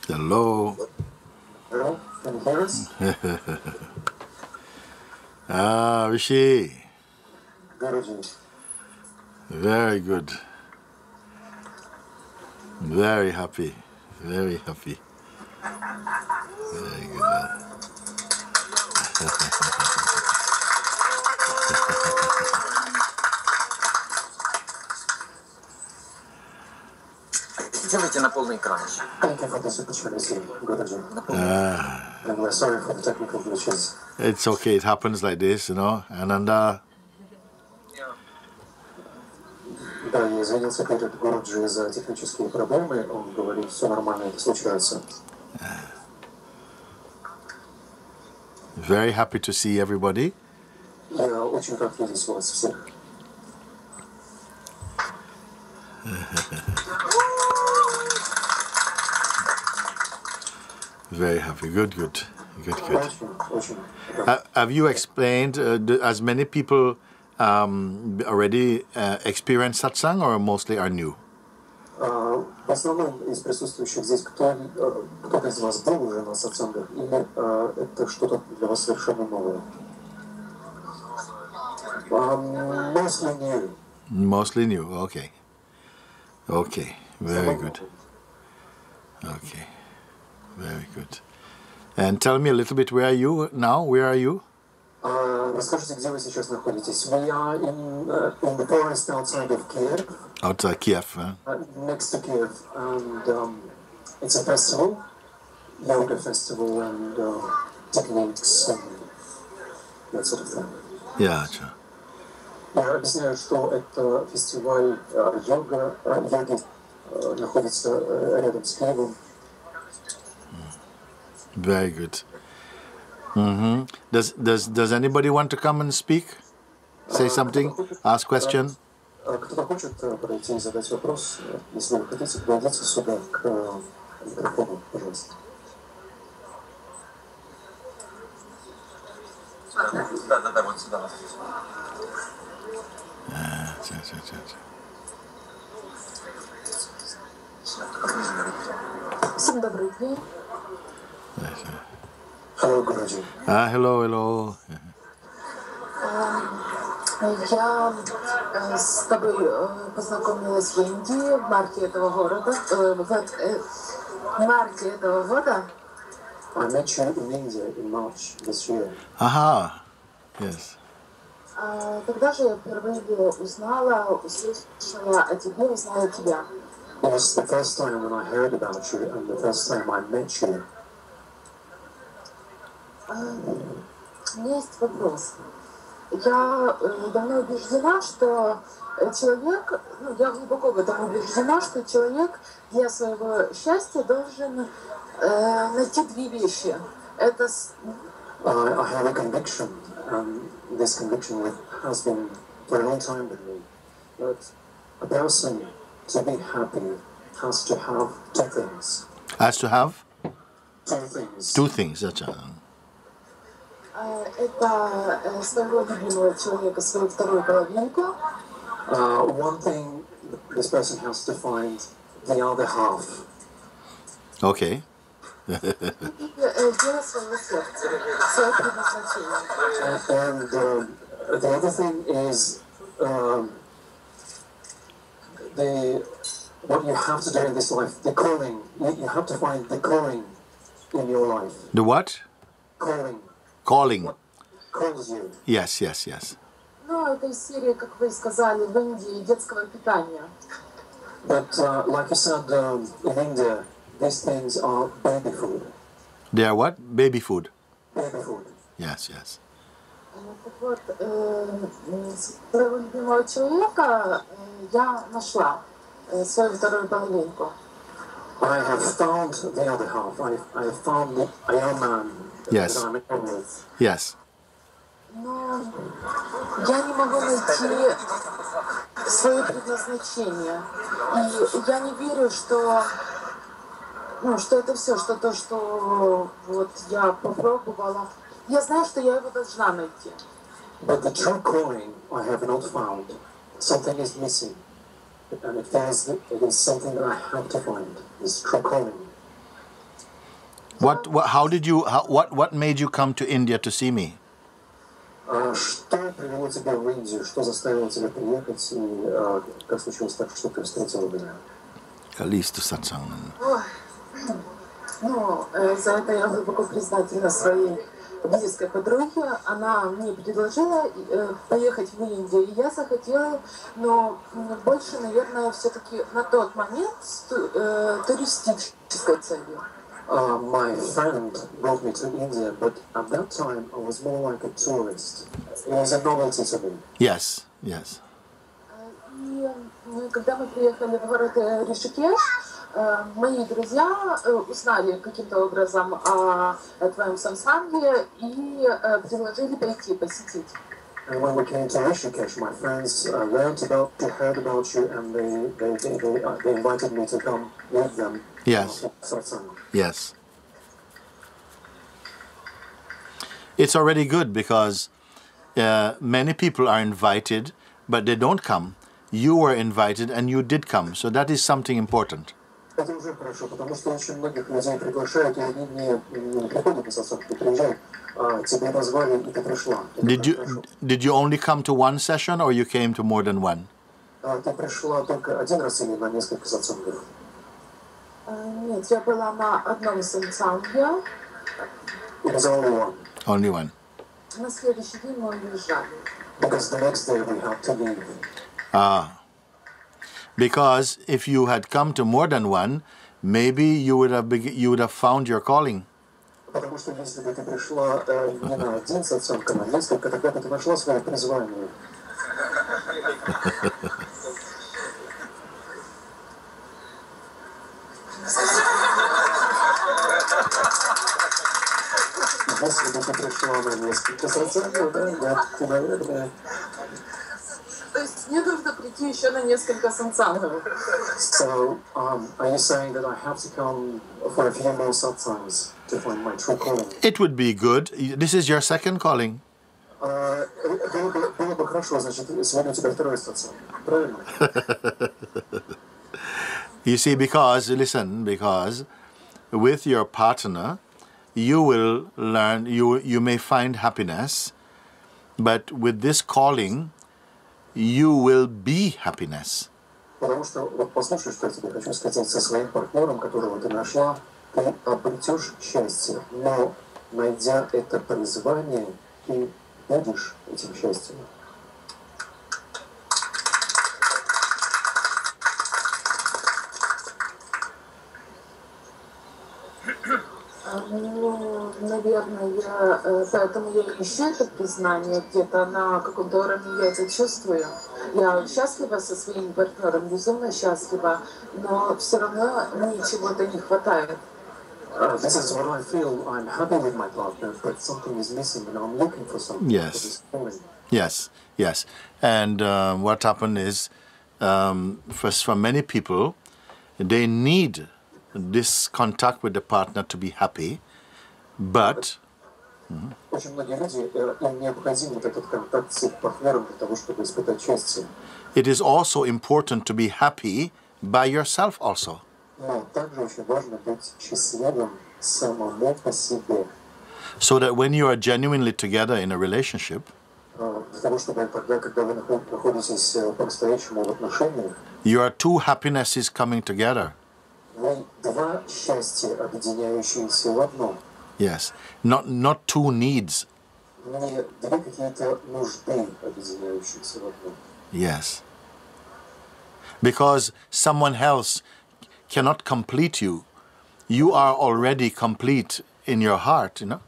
Hello. Hello, can you hear us? Ah, Rishi. Guruji. Very good. Very happy. Very happy. Very good. Делайте на полный экран. Thank you for this opportunity, Guruji. And we're sorry for the technical glitches. It's okay. It happens like this, you know. Ananda. Да, я извинился перед Гуруджи за технические проблемы. Он говорит, все нормально, это случается. Very happy to see everybody. Я очень рад видеть вас всех. Very happy. Good, good. Good, good. Очень, очень рад. Have you explained, as many people already experienced satsang or mostly are new? В основном из присутствующих здесь кто-то из вас был уже на сатсангах, или это что-то для вас совершенно новое? Mostly new. Mostly new. Okay. Okay. Very good. Okay. Very good. And tell me a little bit, where are you now? Where are you? Расскажите, где вы сейчас находитесь? We are in the forest outside of Kiev. Outside Kiev, huh? Next to Kiev, and it's a festival, yoga festival, and techniques and that sort of thing. Yeah, sure. Я объясняю, что это фестиваль йоги находится рядом с Киевом. Very good. Does anybody want to come and speak? Say something? Ask question? Кто-то хочет пройти и задать вопрос? Если вы хотите, подойдите сюда к микрофону, пожалуйста. Да, вот сюда. Всем добрый день. Hello, Guruji. Hello, hello. Я с тобой познакомилась в Индии в марте этого года. В марте этого года. I met you in India in March this year. Aha. Yes. Тогда же я впервые услышала о тебе, узнала тебя. It was the first time when I heard about you and the first time I met you. У меня есть вопрос. Я давно убеждена, что человек, я глубоко в этом убеждена, что человек для своего счастья должен найти две вещи. Это I have a conviction, and this conviction has been for a long time with me, that a person to be happy has to have two things. Has to have? Two things. Two things. That's это своего любимого человека, свою вторую половинку. One thing, this person has to find the other half. Okay. Дело своего сердца, свое предназначение. And the other thing is what you have to do in this life, the calling. You have to find the calling in your life. The what? Calling. Calling. What calls you. Yes, yes, yes. Ну, это из серии, как вы сказали, в Индии детского питания. But like you said, in India, these things are baby food. They are what? Baby food. Baby food. Yes, yes. Так вот, своего любимого человека я нашла, свою вторую половинку. I have found the other half. I have found the young man Yes. that I'm in love with. Yes. Но я не могу найти свое предназначение. И я не верю, что это все, что то, что вот я попробовала. Я знаю, что я его должна найти. But the true calling I have not found. Something is missing. And it feels that it is something that I have to find. This true calling. What made you come to India to see me? Что привело тебя в Индию? Что заставило тебя приехать? И как случилось так, что ты встретила меня? At least to Satsang. Ну, за это я глубоко признательна своей близкой подруге. Она мне предложила поехать в Индию, и я захотела, но больше, наверное, все-таки на тот момент с туристической целью. My friend brought me to India, but at that time I was more like a tourist. It was a novelty to me. Yes, yes. И когда мы приехали в город Ришикеш, мои друзья узнали каким-то образом о твоем самсанге и предложили пойти посетить. And when we came to Rishikesh, my friends heard about you, and they invited me to come with them. Yes. Satsang. Yes. It's already good because many people are invited, but they don't come. You were invited and you did come, so that is something important. Это уже хорошо, потому что очень многих людей приглашают, и они не приходят на сатсанг, ты приезжай, тебя позвали, и ты пришла. Did you only come to one session or you came to more than one? Ты пришла только один раз или на несколько сатсангов? Нет, я была на одном самсанге. It was only one. Only one. На следующий день мы уезжали. Because the next day we had to leave. Because if you had come to more than one, maybe you would have found your calling. Потому что если бы ты пришла не на один сатсанг, а на несколько, тогда бы ты нашла свое призвание. Если бы ты пришла на несколько сатсангов, да, ты, наверное... То есть мне нужно прийти еще на несколько сатсангов. So, are you saying that I have to come for a few more satsangs to find my true calling? It would be good. This is your second calling. Было бы хорошо, значит, сегодня у тебя второй сатсанг. Правильно? You see, because with your partner, you will learn, you may find happiness, but with this calling, you will be happiness. Потому что, вот послушай, что я тебе хочу сказать, со своим партнером, которого ты нашла, ты обретешь счастье, но, найдя это призвание, ты будешь этим счастьем. Ну, наверное, поэтому я ищу это признание где-то на каком-то уровне, я это чувствую. Я счастлива со своим партнером, безумно счастлива, но все равно мне чего-то не хватает. This is what I feel. I'm happy with my partner, but something is missing, and I'm looking for something. Yes. Yes, yes. And what happened is, for many people, they need this contact with the partner to be happy, but Очень многие люди, им необходим вот этот контакт с партнером для того, чтобы испытать счастье. it is also important to be happy by yourself also. Но также очень важно быть счастливым самому по себе. So that when you are genuinely together in a relationship, Для того, чтобы тогда, когда вы находитесь по-настоящему в отношениях, your two happinesses coming together. вы два счастья, объединяющиеся в одно. Yes, not two needs. Не две какие-то нужды, объединяющиеся в одно. Yes. Because someone else cannot complete you. You are already complete in your heart, you know?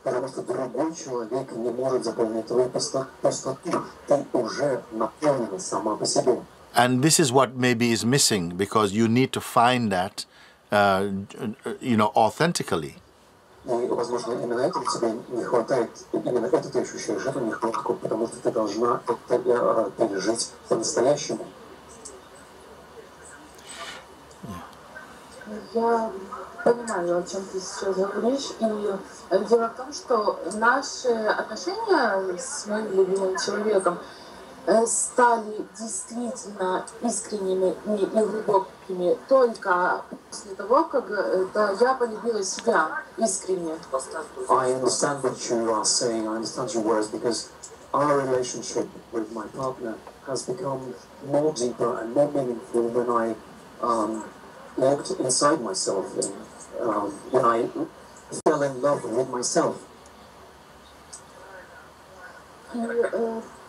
Потому что другой человек не может заполнить твою пустоту. Ты уже наполнена сама по себе. And this is what maybe is missing, because you need to find that, authentically. И, возможно, именно этого тебе не хватает, именно это ты ощущаешь, эту нехватку, потому что ты должна это пережить по-настоящему. Я понимаю, о чем ты сейчас говоришь, и дело в том, что наши отношения с моим любимым человеком стали действительно искренними и глубокими только после того, как я полюбила себя искренне. I understand what you are saying. I understand your words because our relationship with my partner has become more deeper and more meaningful when I looked inside myself and when I fell in love with myself.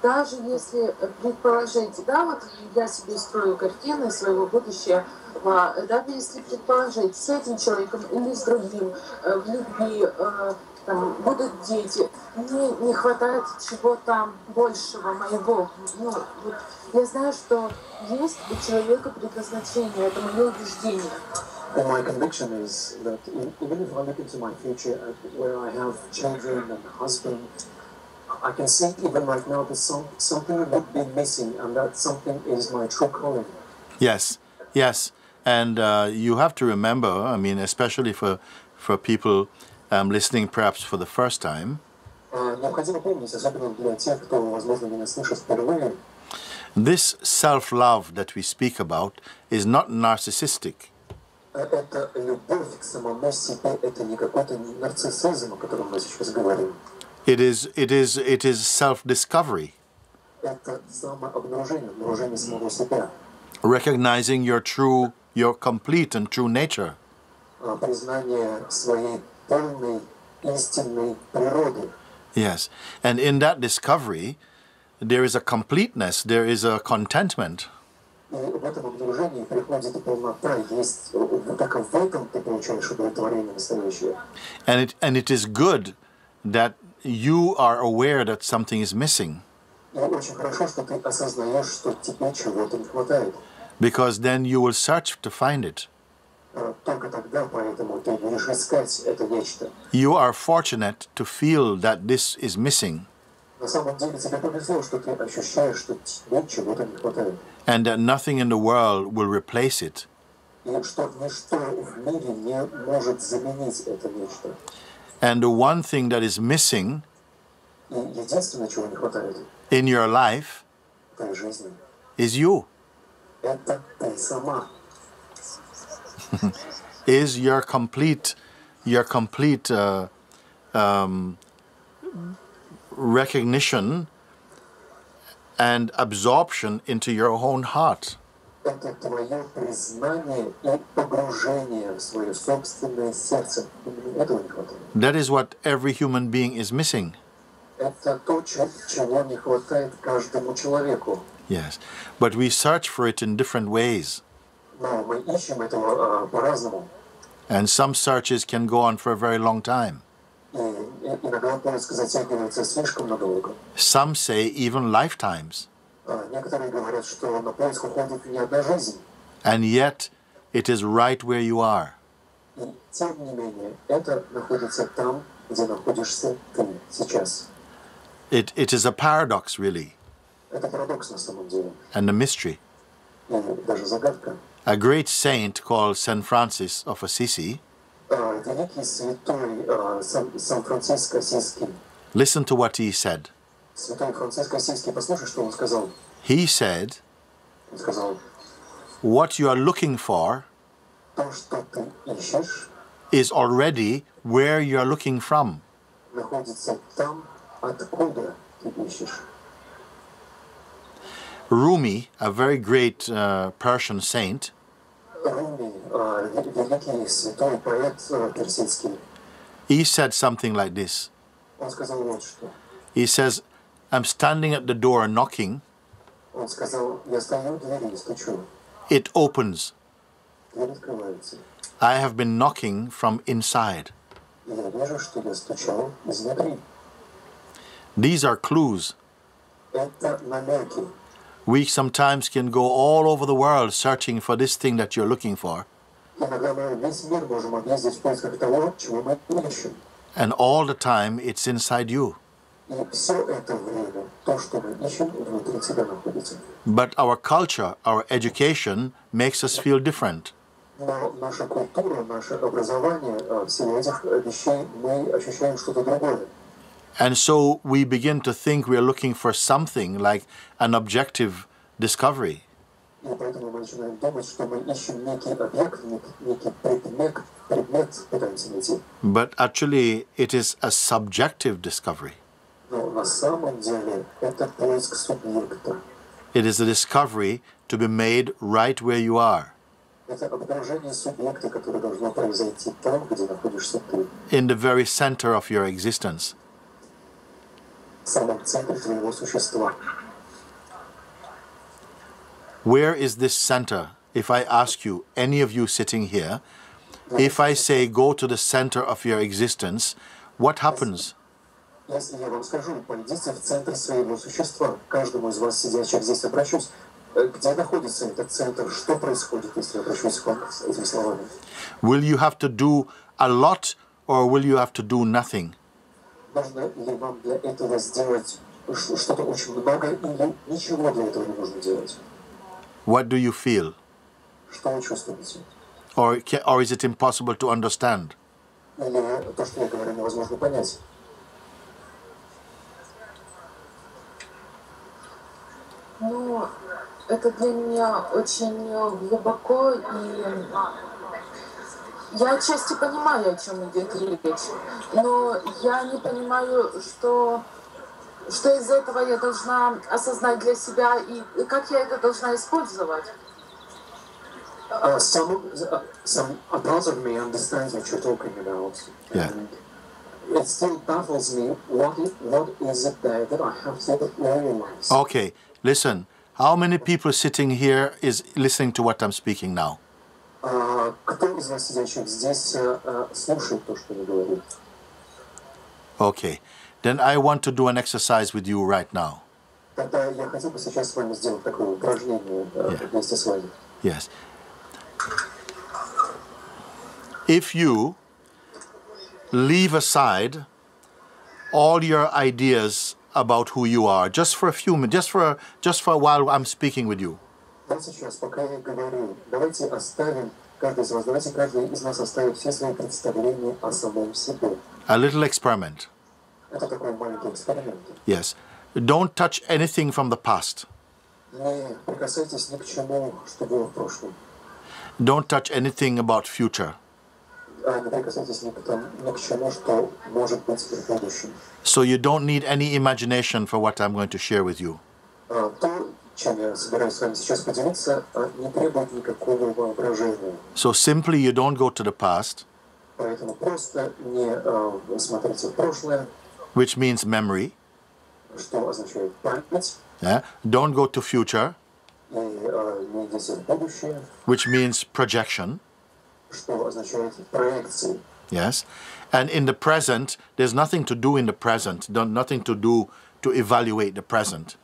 Даже если предположить, да, вот я себе строю картины своего будущего, даже если предположить с этим человеком или с другим в любви, там, будут дети, мне не хватает чего-то большего моего. Ну, вот, я знаю, что есть у человека предназначение, это мое убеждение. And my conviction is that even if I look into my future where I have children and a husband, I can see even right now that something would be missing, and that something is my true calling. Yes, yes. And you have to remember, I mean, especially for people listening perhaps for the first time, Необходимо помнить, особенно для тех, кто, возможно, меня слышит впервые, this self-love that we speak about is not narcissistic. это любовь к самому себе, это не какой-то нарциссизм, о котором мы сейчас говорим. It is self-discovery. Это самообнаружение, обнаружение самого себя. Recognizing your complete and true nature. Признание своей полной, истинной природы. Yes. And in that discovery, there is a completeness, there is a contentment. И в этом обнаружении приходит полнота, есть, только в этом ты получаешь удовлетворение настоящее. And it is good that you are aware that something is missing. И очень хорошо, что ты осознаешь, что тебе чего-то не хватает. Because then you will search to find it. Только тогда, поэтому ты будешь искать это нечто. You are fortunate to feel that this is missing. На самом деле тебе повезло, что ты ощущаешь, что тебе чего-то не хватает. And that nothing in the world will replace it. И что ничто в мире не может заменить это нечто. And the one thing that is missing И единственное, чего не хватает in your life в твоей жизни, is you. это ты сама. Is your complete recognition and absorption into your own heart. Это твое признание и погружение в свое собственное сердце. Именно этого не хватает. That is what every human being is missing. Это то, чего не хватает каждому человеку. Yes, but we search for it in different ways. Но мы ищем этого по-разному. And some searches can go on for a very long time. И иногда поиск затягивается слишком надолго. Some say even lifetimes. Некоторые говорят, что на поиск уходит не одна жизнь. And yet, it is right where you are. И тем не менее, это находится там, где находишься ты сейчас. It is a paradox, really, Это парадокс на самом деле. and a mystery. И даже загадка. A great saint called St. Francis of Assisi, Великий святой Сан-Франциско Осийский. listen to what he said. Святой Франциск Осийский, послушай, что он сказал. He said, Он сказал, what you are looking for то, что ты ищешь, is already where you are looking from. находится там, откуда ты ищешь. Rumi, a very great Persian saint, Руми, великий святой поэт персидский, he said something like this. он сказал вот что. He says, I'm standing at the door knocking, Он сказал, я стою у двери и стучу. it opens. Дверь открывается. I have been knocking from inside. И я вижу, что я стучал изнутри. These are clues. Это намеки. We sometimes can go all over the world searching for this thing that you're looking for. Иногда мы весь мир можем объездить в поисках того, чего мы ищем. And all the time it's inside you. И все это время, то, что мы ищем, внутри тебя находится. But our culture, our education makes us feel different. Но наша культура, наше образование, все этих вещей мы ощущаем что-то другое. And so we begin to think we are looking for something like an objective discovery. И поэтому мы начинаем думать, что мы ищем некий объект, некий предмет пытаемся найти. But actually, it is a subjective discovery. Но на самом деле это поиск субъекта. It is a discovery to be made right where you are. Это обнаружение субъекта, которое должно произойти там, где находишься ты. In the very center of your existence. В самом центре твоего существа. Where is this center? If I ask you, any of you sitting here, if I say go to the center of your existence, what happens? Если я вам скажу, пойдите в центр своего существа, каждому из вас, сидящих здесь, обращусь, где находится этот центр, что происходит, если я обращусь к вам с этими словами? Will you have to do a lot or will you have to do nothing? Нужно ли вам для этого сделать что-то очень много или ничего для этого не нужно делать? What do you feel? Что вы чувствуете? Or is it impossible to understand? Или то, что я говорю, невозможно понять? Ну, это для меня очень глубоко, и я отчасти понимаю, о чем идет речь, но я не понимаю, что из этого я должна осознать для себя и как я это должна использовать. Some part of me understands what you're talking about. Yeah. And it still baffles me. What is it there that I have to realize? Okay, listen. How many people sitting here is listening to what I'm speaking now? Кто из вас, сидящих здесь, слушает то, что я говорю? Okay. Then I want to do an exercise with you right now. Тогда я хотел бы сейчас с вами сделать такое упражнение вместе с вами. Yes. If you leave aside all your ideas about who you are, just for a few minutes, just for a while I'm speaking with you. Вот сейчас, пока я говорю, давайте оставим, каждый из вас, давайте каждый из нас оставит все свои представления о самом себе. A little experiment. Это такой маленький эксперимент. Yes. Don't touch anything from the past. Не прикасайтесь ни к чему, что было в прошлом. Don't touch anything about future. Не прикасайтесь ни к чему, что может быть в будущем. So you don't need any imagination for what I'm going to share with you. То, чем я собираюсь с вами сейчас поделиться, не требует никакого воображения. So simply you don't go to the past, Поэтому просто не смотрите в прошлое, which means memory. что означает память, Yeah? Don't go to future, и не идите в будущее, which means projection. что означает проекции. Yes. And in the present, there's nothing to do in the present, nothing to do to evaluate the present.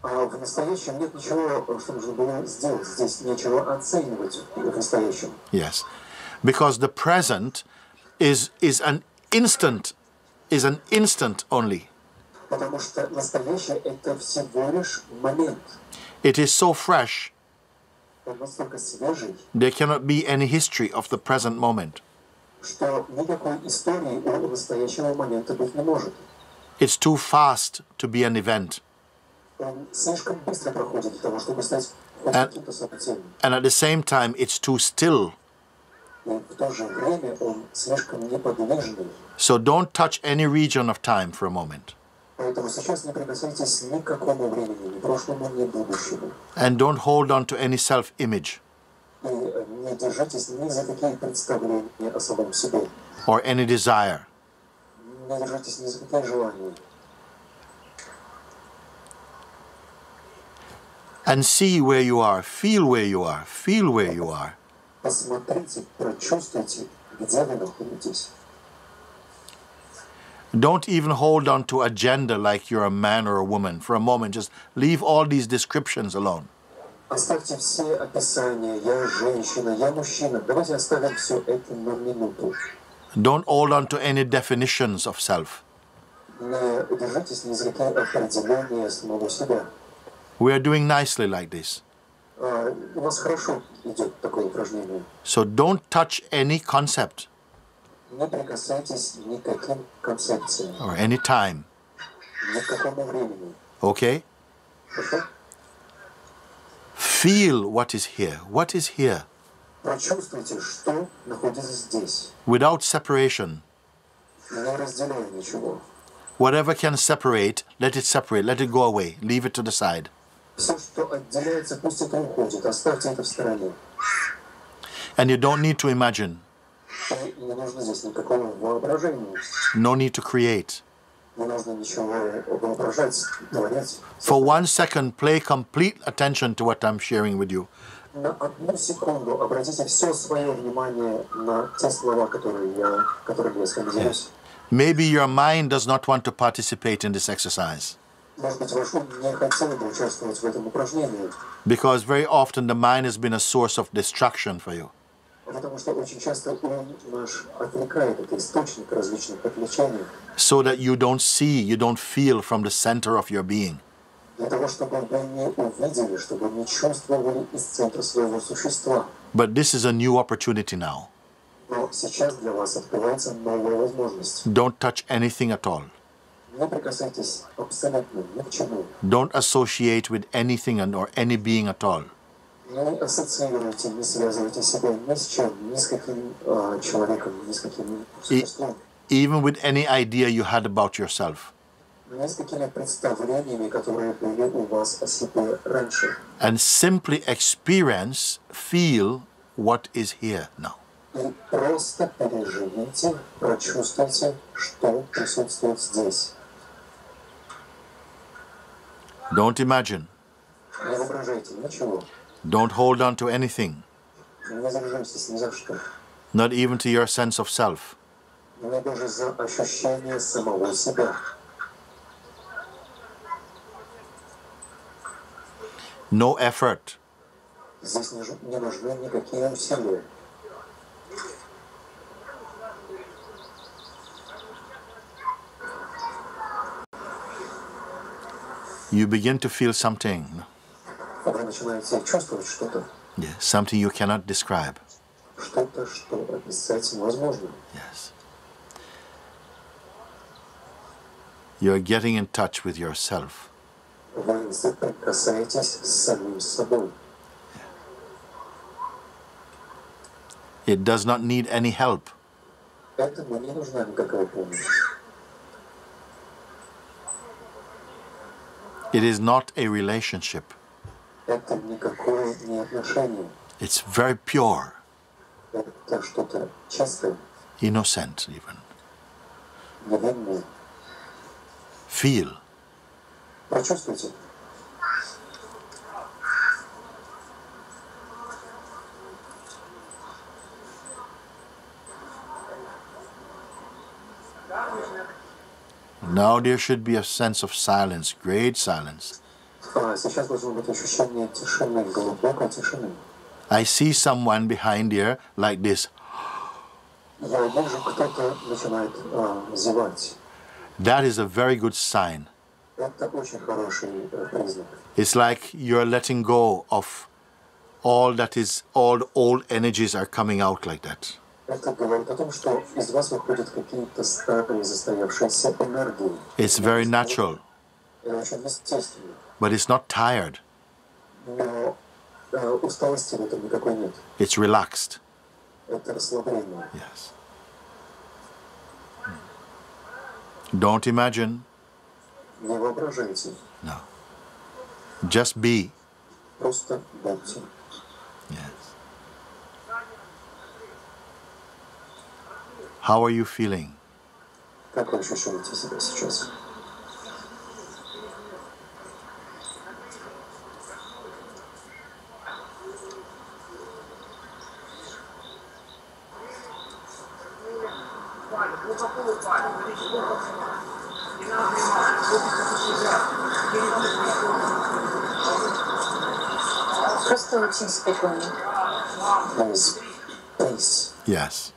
В настоящем нет ничего, что нужно было сделать. Здесь нечего оценивать в настоящем. Yes. Because the present is an instant only. Потому что настоящее — это всего лишь момент. It is so fresh, Он настолько свежий, there cannot be any history of the present moment. что никакой истории у настоящего момента быть не может. It's too fast to be an event. Он слишком быстро проходит для того, чтобы стать хоть каким-то событием. And at the same time, it's too still. И в то же время он слишком неподвижный. So don't touch any region of time for a moment. Поэтому сейчас не прикасайтесь ни к какому времени, ни прошлому, ни будущему. And don't hold on to any self-image И не держитесь ни за какие представления о самом себе. or any desire. Не держитесь ни за какие желания. And see where you are, feel where you are, feel where you are. Посмотрите, прочувствуйте, где вы находитесь. Don't even hold on to a gender like you're a man or a woman for a moment. Just leave all these descriptions alone. Оставьте все описания. Я женщина, я мужчина. Давайте оставим все это на минуту. Don't hold on to any definitions of self. Не держитесь ни за какие определения самого себя. We are doing nicely like this. У вас хорошо идет такое упражнение. So don't touch any concept Не прикасайтесь ни к каким концепциям or any time. Ни к какому времени. Okay? Хорошо? Feel what is here. What is here? Прочувствуйте, что находится здесь. Without separation. Не разделяя ничего. Whatever can separate, let it separate. Let it go away. Leave it to the side. Все, что отделяется, пусть это уходит. Оставьте это в стороне. And you don't need to imagine. И не нужно здесь никакого воображения. No need to create. Не нужно ничего воображать, говорить. For 1 second, pay complete attention to what I'm sharing with you. На одну секунду обратите все свое внимание на те слова, которыми я с вами делюсь. Maybe your mind does not want to participate in this exercise. Может быть, ваш ум не хотел бы участвовать в этом упражнении. Because very often the mind has been a source of distraction for you. Потому что очень часто ум наш отвлекает, это источник различных отвлечений. So that you don't see, you don't feel from the center of your being. Для того, чтобы вы не увидели, чтобы не чувствовали из центра своего существа. But this is a new opportunity now. Но сейчас для вас открывается новая возможность. Don't touch anything at all. Не прикасайтесь абсолютно ни к чему. Don't associate with anything or any being at all. Не ассоциируйте, не связывайте себя ни с чем, ни с каким человеком, ни с каким существом. Even with any idea you had about yourself. Ни с какими представлениями, которые были у вас о себе раньше. And simply experience, feel what is here now. И просто переживите, прочувствуйте, что присутствует здесь. Don't imagine. Не воображайте ничего. Don't hold on to anything. Не держитесь ни за что. Not even to your sense of self. Не даже за ощущение самого себя. No effort. Здесь не нужны никакие усилия. You begin to feel something. Вы начинаете чувствовать что-то. Yeah, something you cannot describe. Что-то, что описать невозможно. Yes. You're getting in touch with yourself. Вы соприкасаетесь с самим собой. It does not need any help. Этому не нужна никакая помощь. It is not a relationship. Это никакое не отношение. It's very pure, Это что-то чистое, innocent even. невинное. Feel. Прочувствуйте. Now there should be a sense of silence, great silence. Сейчас должно быть ощущение тишины, глубокой тишины. I see someone behind here like this. Я вижу, кто-то начинает зевать. That is a very good sign. Это очень хороший признак. It's like you're letting go of all that is, all the old energies are coming out like that. Это говорит о том, что из вас выходят какие-то старые застоявшиеся энергии. It's very natural, Это очень естественно. but it's not tired. Но усталости в этом никакой нет. It's relaxed. Это расслабление. Yes. Don't imagine. Не воображайте. No. Just be. Просто будьте. Yes. How are you feeling? Как вы ощущаете себя сейчас? Просто очень спокойно. There is peace. Yes.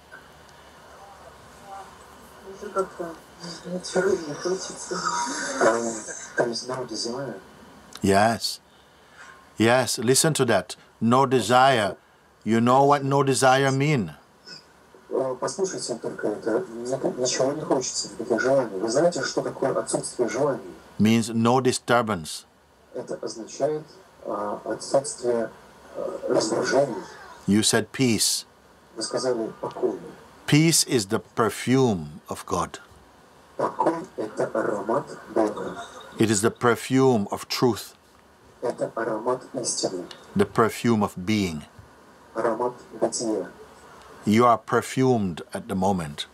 There is no desire. Yes. Yes. Listen to that. No desire. You know what no desire mean? послушайте только это, ничего не хочется, никаких желаний. Вы знаете, что такое отсутствие желаний? Means no disturbance. Это означает отсутствие раздражений. You said peace. Вы сказали покой. Peace is the perfume of God. Покой – это аромат Бога. It is the perfume of truth, Это аромат истины, the perfume of being. аромат бытия. You are perfumed at the moment.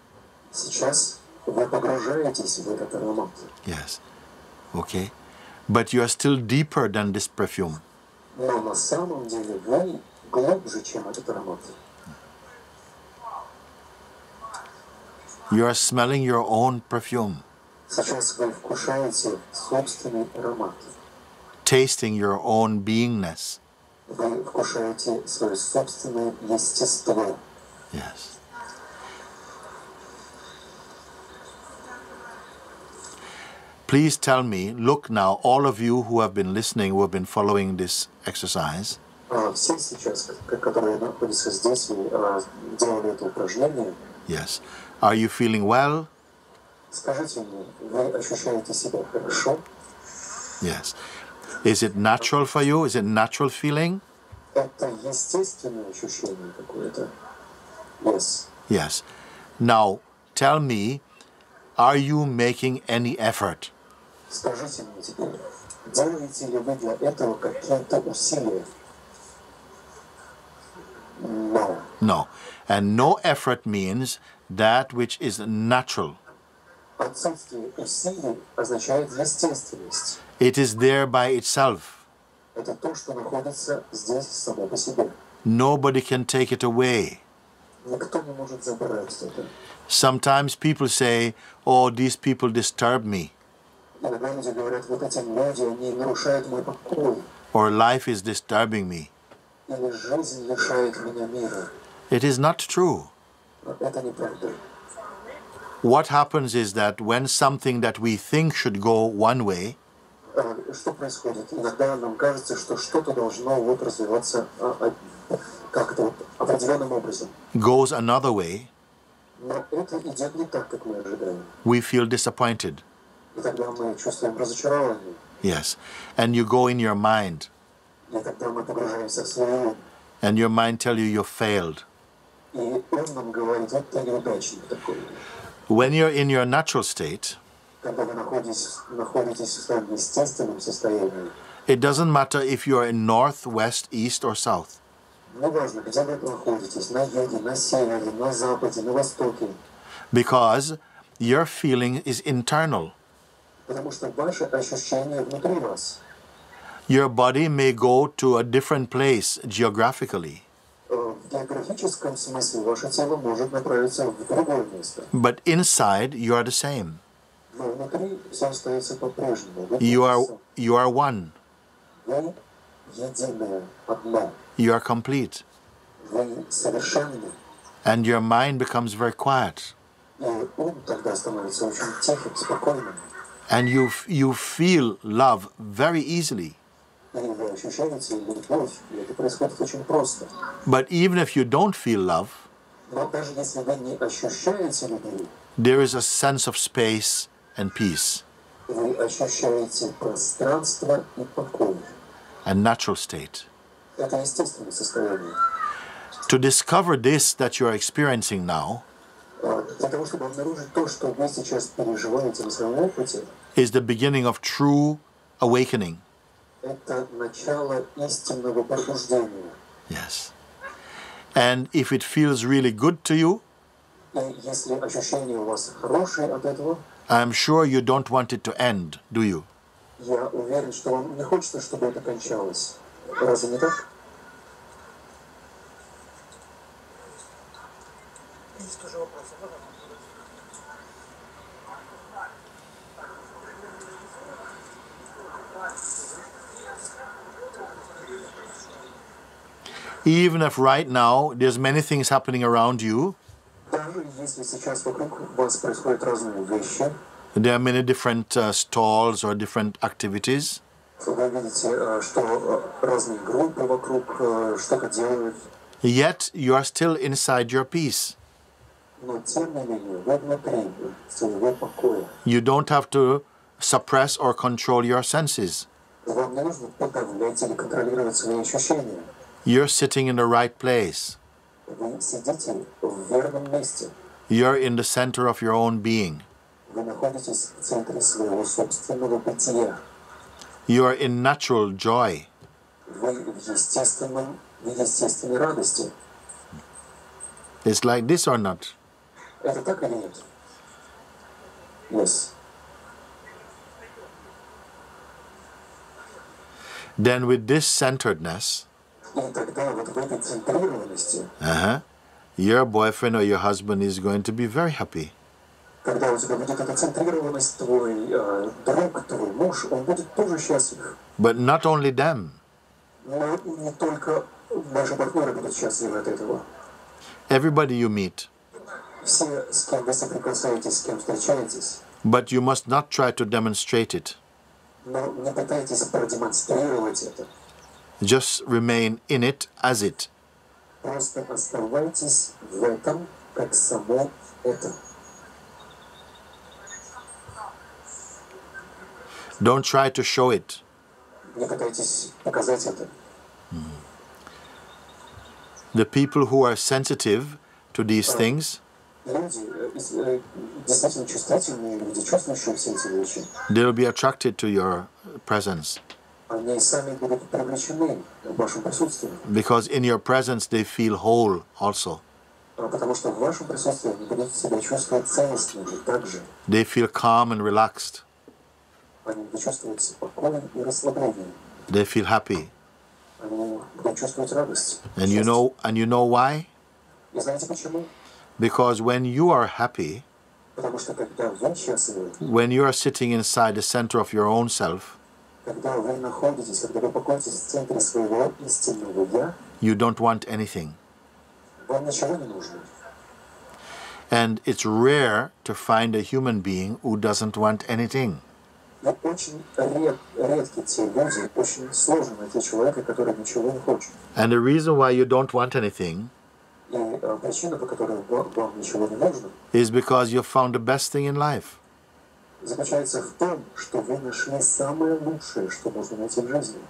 Сейчас вы погружаетесь в этот аромат. Yes. Okay. But you are still deeper than this perfume. Но на самом деле вы глубже, чем этот аромат. You are smelling your own perfume, Сейчас вы вкушаете собственный аромат. tasting your own beingness. Вы вкушаете свое собственное естество. Yes. Please tell me, look now, all of you who have been listening, who have been following this exercise, Все сейчас, которые находятся здесь и делали это упражнение, yes. Are you feeling well? скажите мне, вы ощущаете себя хорошо? Yes. Is it natural for you? Is it natural feeling? Это естественное ощущение какое-то? Yes. Yes. Now, tell me, are you making any effort? Скажите мне теперь, делаете ли вы для этого какие-то усилия? No. No. And no effort means that which is natural. Отсутствие усилий означает естественность. It is there by itself. Это то, что находится здесь само по себе. Nobody can take it away. Никто не может забрать это. Sometimes people say, oh, these people disturb me, Иногда люди говорят, вот эти люди, они нарушают мой покой. or life is disturbing me. Или жизнь лишает меня мира. It is not true. Но это неправда. What happens is that when something that we think should go one way, Что происходит? Иногда нам кажется, что что-то должно вот развиваться как-то вот определенным образом. goes another way, Но это идет не так, как мы ожидаем. we feel disappointed. И тогда мы чувствуем разочарование. Yes. And you go in your mind, И тогда мы погружаемся в свой ум. and your mind tell you you failed. И он нам говорит, вот ты неудачник такой. When you're in your natural state, Когда вы находитесь в своем естественном состоянии, it doesn't matter if you're in north, west, east, or south. неважно, где вы находитесь, на юге, на севере, на западе, на востоке, Because your feeling is internal. потому что ваши ощущения внутри вас. Your body may go to a different place geographically, В географическом смысле ваше тело может направиться в другое место. but inside you are the same. Но внутри все остается по-прежнему. You are one. Вы единое, одно. You are complete. Вы совершенны. And your mind becomes very quiet. И ум тогда становится очень тихим, спокойным. And you feel love very easily. И вы ощущаете любовь, и это происходит очень просто. But even if you don't feel love, Но даже если вы не ощущаете любви, there is a sense of space and peace, вы ощущаете пространство и покой. a natural state. Это естественное состояние. To discover this that you are experiencing now Для того, чтобы обнаружить то, что вы сейчас переживаете на своем опыте, is the beginning of true awakening. это начало истинного пробуждения. Yes. And if it feels really good to you, И если ощущения у вас хорошие от этого, I'm sure you don't want it to end, do you? я уверен, что вам не хочется, чтобы это кончалось. Разве не так? Even if right now there's many things happening around you, Даже если сейчас вокруг вас происходят разные вещи, there are many different stalls or different activities, вы видите, что разные группы вокруг что-то делают, yet you are still inside your peace. Но тем не менее, вы внутри своего покоя. You don't have to suppress or control your senses. Вам не нужно подавлять или контролировать свои ощущения. You're sitting in the right place. Вы сидите в верном месте. You're in the center of your own being. Вы находитесь в центре своего собственного бытия. You are in natural joy. Вы в естественной радости. It's like this or not? Это так или нет? Yes. Then with this centeredness, И тогда вот в этой центрированности, your boyfriend or your husband is going to be very happy. когда у тебя будет эта центрированность, твой друг, твой муж, он будет тоже счастлив. But not only them. Но не только ваши партнеры будут счастливы от этого. Everybody you meet. Все, с кем вы соприкасаетесь, с кем встречаетесь. But you must not try to demonstrate it. Но не пытайтесь продемонстрировать это. Just remain in it as it. Просто оставайтесь в этом, как само это. Don't try to show it. Не пытайтесь показать это. The people who are sensitive to these things, Люди, действительно чувствительные люди, чувствующие все эти вещи, they'll be attracted to your presence. они сами будут привлечены в вашем присутствии. Because in your presence they feel whole also. Потому что в вашем присутствии они будут себя чувствовать целостными также. They feel calm and relaxed. Они будут чувствовать спокойно и расслабление. They feel happy. Они будут чувствовать радость. And you know why? И знаете почему? Because when you are happy, Потому что когда вы счастливы, when you are sitting inside the center of your own self, когда вы находитесь, когда вы покоитесь в центре своего истинного «я», you don't want anything. вам ничего не нужно. And it's rare to find a human being who doesn't want anything. И очень редки те люди, очень сложно найти человека, который ничего не хочет. And the reason why you don't want anything И причина, по которой вам ничего не нужно, is because you found the best thing in life. заключается в том, что вы нашли самое лучшее, что можно найти в жизни.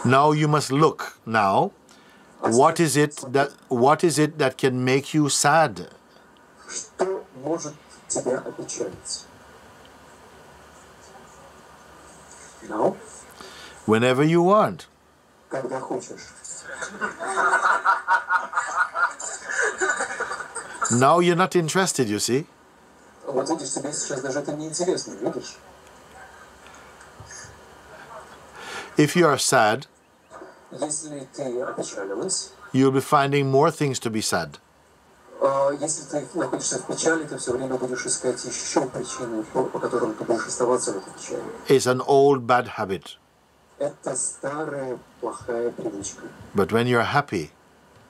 Now you must look now. What is it that can make you sad? Что может тебя опечалить? No? Whenever you want. Когда хочешь. Now you're not interested, you see? Вот видишь, тебе сейчас даже это неинтересно, видишь? If you are sad, Если ты опечалилась, you'll be finding more things to be sad. если ты находишься в печали, ты все время будешь искать еще причины, по которым ты будешь оставаться в этой печали. It's an old bad habit. Это старая плохая привычка. But when you're happy,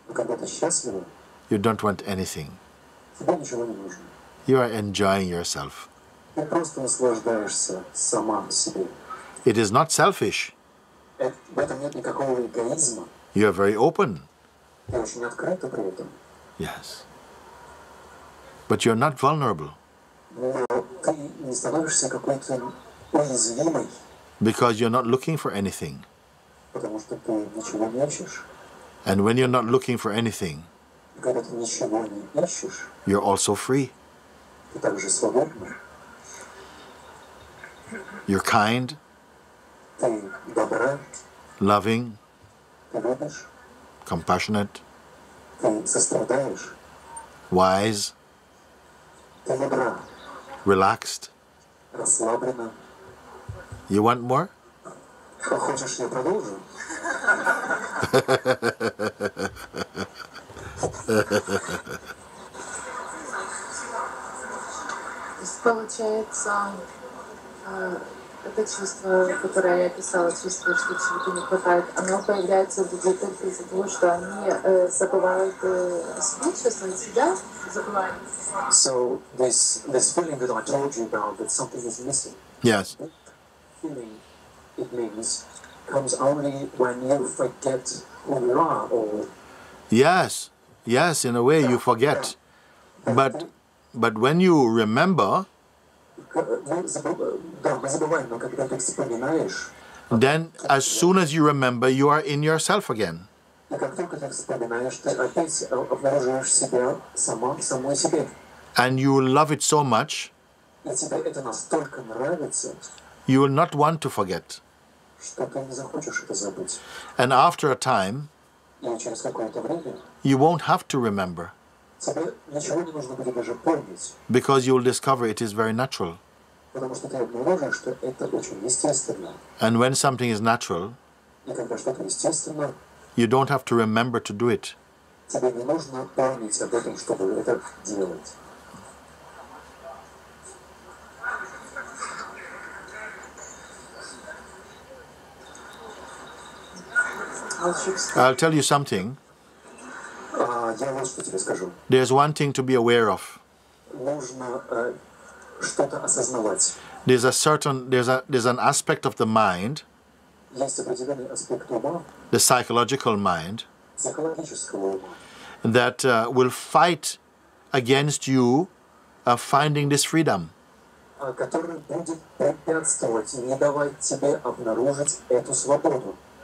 Но когда ты счастлива, you don't want anything. тебе ничего не нужно. You are enjoying yourself. Ты просто наслаждаешься сама себе. It is not selfish. В этом нет никакого эгоизма. You are very open. Ты очень открыта при этом. Yes. But you're not vulnerable. Но ты не становишься какой-то уязвимой, Because you're not looking for anything. потому что ты ничего не ищешь. And when you're not looking for anything, И когда ты ничего не ищешь, you're also free. ты также свободна. You're kind, Ты добра, loving, ты любишь, compassionate, ты сострадаешь, wise, ты мудра, relaxed. расслаблена. You want more? Хочешь, я продолжу? То есть получается, это чувство, которое я описала, чувство, что чего-то не хватает, оно появляется у людей только из-за того, что они забывают себя, чувствуют себя, забывают. So this feeling that I told you about, that something is missing. Yes. That feeling, it means, comes only when you forget who you are, or. Yes, yes, in a way you forget. But when you remember, then as soon as you remember, you are in yourself again. And you will love it so much, you will not want to forget. And after a time, you won't have to remember, because you will discover it is very natural. And when something is natural, you don't have to remember to do it. I'll tell you something. There's one thing to be aware of. There's an aspect of the mind, the psychological mind, that will fight against you finding this freedom.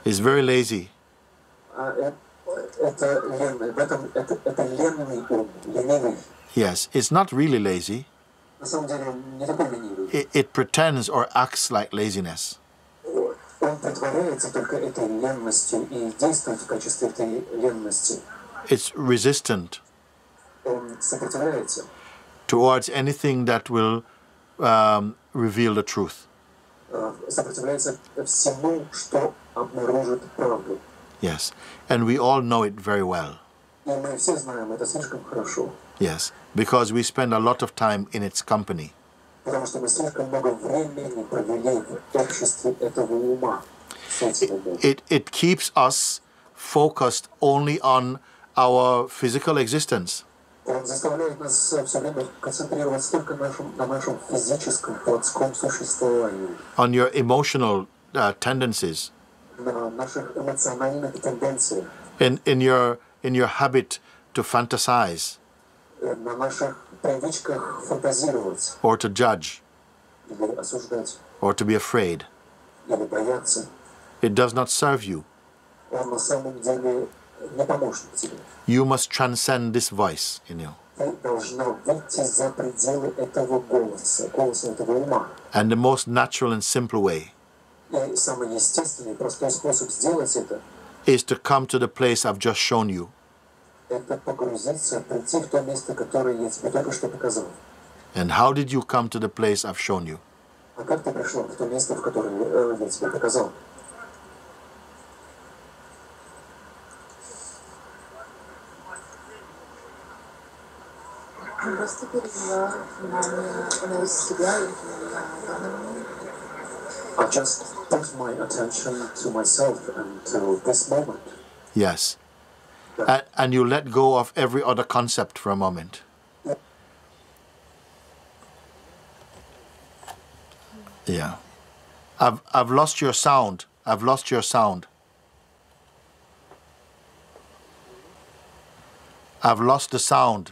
It's very lazy. Yes, it's not really lazy. It pretends or acts like laziness. It's resistant towards anything that will reveal the truth. Yes, and we all know it very well. Yes, because we spend a lot of time in its company. It keeps us focused only on our physical existence. On your emotional tendencies. In your habit to fantasize. Or to judge. Or to be afraid. It does not serve you. You must transcend this voice in you. And the most natural and simple way is to come to the place I've just shown you. And how did you come to the place I've shown you? I just put my attention to myself and to this moment. Yes. And you let go of every other concept for a moment. Yeah. I've lost your sound. I've lost your sound. I've lost the sound.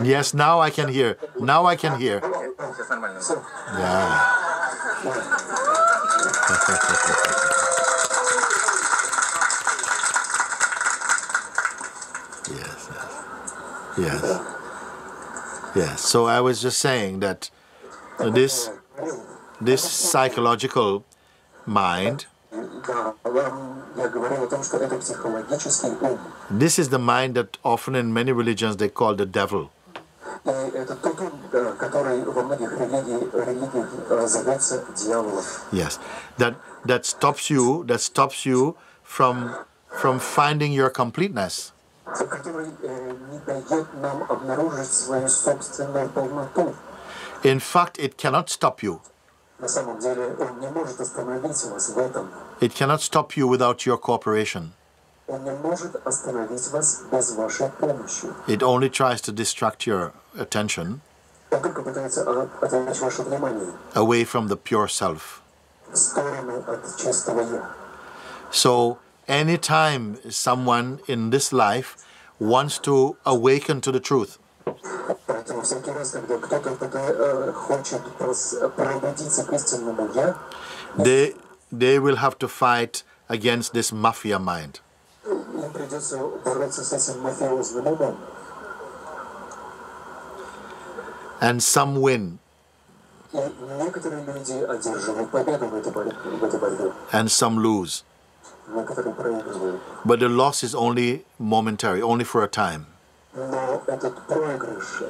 Yes, now I can hear. Now I can hear. Yeah. Yes. Yes. Yes. So I was just saying that this psychological mind Да, я говорил о том, что это психологический ум. This is the mind that often in many religions they call the devil. И это тот ум, который во многих религиях зовется дьяволом. Yes, that stops you from finding your completeness. Который не дает нам обнаружить свою собственную полноту. In fact, it cannot stop you. На самом деле, он не может остановить вас в этом. It cannot stop you without your cooperation. Он не может остановить вас без вашей помощи. It only tries to distract your attention Он только пытается отвлечь ваше внимание away from the pure self. в сторону от чистого я. So, anytime someone in this life wants to awaken to the truth, Поэтому всякий раз, когда кто-то хочет пробудиться к истинному я, they will have to fight against this mafia mind. им придется бороться с этим мафиозным умом. And some win, И некоторые люди одерживают победу в этой борьбе, and some lose. некоторые проигрывают. But the loss is only momentary, only for a time. Но этот проигрыш,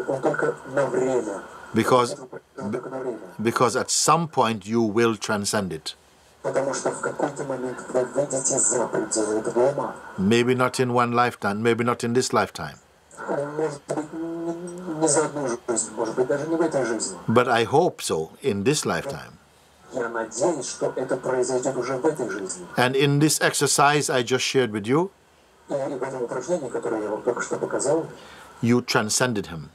он только на время. Because, Он только на время. because at some point you will transcend it. Потому что в какой-то момент вы выйдете за пределы этого ума. Maybe not in one lifetime, maybe not in this lifetime. Может быть, не за одну жизнь, может быть, даже не в этой жизни. But I hope so in this lifetime. Я надеюсь, что это произойдет уже в этой жизни. And in this exercise I just shared with you, И в этом упражнении, которое я вам только что показал, you transcended him.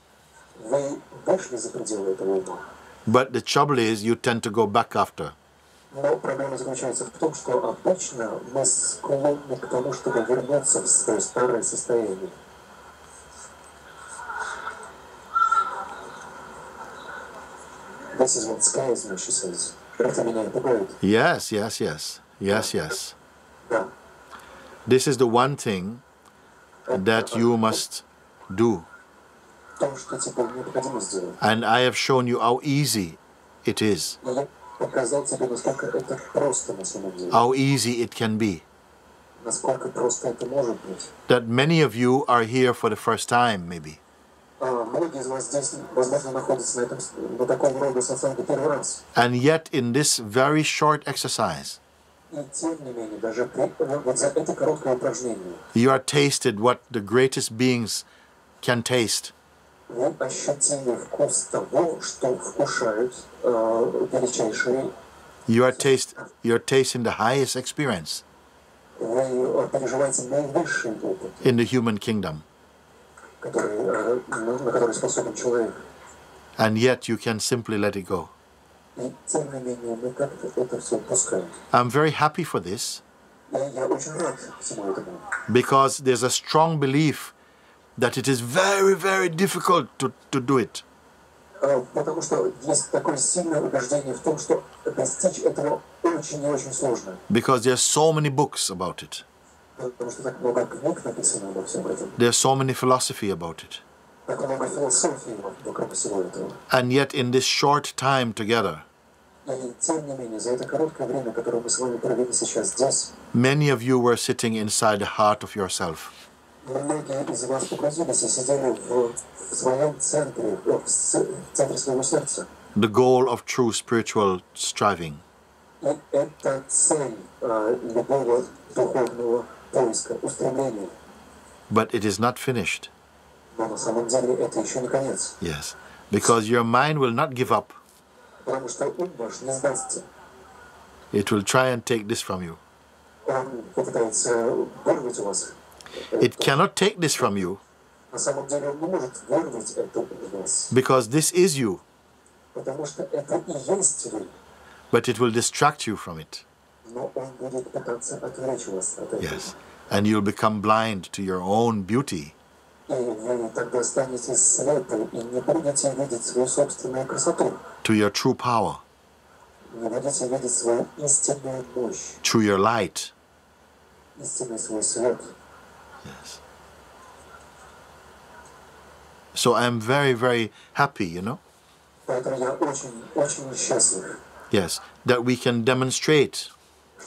вы вышли за пределы этого ума. But the trouble is you tend to go back after. Но проблема заключается в том, что обычно мы склонны к тому, чтобы вернуться в свое старое состояние. This is what Sky is Mooji says. Это меня и пугает. Yes, yes, yes. Yes, yes. Да. This is the one thing that you must do. То, что теперь необходимо сделать. And I have shown you how easy it is, И я показал тебе, насколько это просто на самом деле. how easy it can be. Насколько просто это может быть. That many of you are here for the first time, maybe. Многие из вас здесь, возможно, находятся на таком рода сатсанге первый раз. And yet in this very short exercise, И тем не менее, даже вот за это короткое упражнение you are tasted what the greatest beings can taste. вы ощутили вкус того, что вкушают величайшие. You are tasting the highest experience Вы переживаете наивысший опыт, in the human kingdom. на который способен человек. And yet you can simply let it go. И тем не менее, мы как-то это все упускаем. I'm very happy for this И я очень рад всему этому. because there's a strong belief that it is very, very difficult to do it. Потому что есть такое сильное убеждение в том, что достичь этого очень и очень сложно. Because there's so many books about it. Потому что так много книг написано обо всем этом. There's so many philosophy about it. Так много философии вокруг всего этого. And yet in this short time together, И тем не менее, за это короткое время, которое мы с вами провели сейчас здесь, many of you were sitting inside the heart of yourself. многие из вас погрузились и сидели в своем центре, в центре своего сердца. The goal of true spiritual striving. И это цель любого духовного поиска, устремления. But it is not finished. Но на самом деле это еще не конец. Yes. Because your mind will not give up. Потому что ум ваш не сдастся. It will try and take this from you. Он попытается вырвать у вас. It cannot take this from you На самом деле он не может вырвать это у вас. because this is you. Потому что это и есть вы. But it will distract you from it. Но он будет пытаться отвлечь вас от этого. Yes. And you'll become blind to your own beauty. И вы тогда станете слепы и не будете видеть свою собственную красоту. To your true power. Не будете видеть свою истинную мощь, Through your light. истинный свой свет. Yes. So I'm very, very happy, you know. Поэтому я очень, очень счастлив, Yes. That we can demonstrate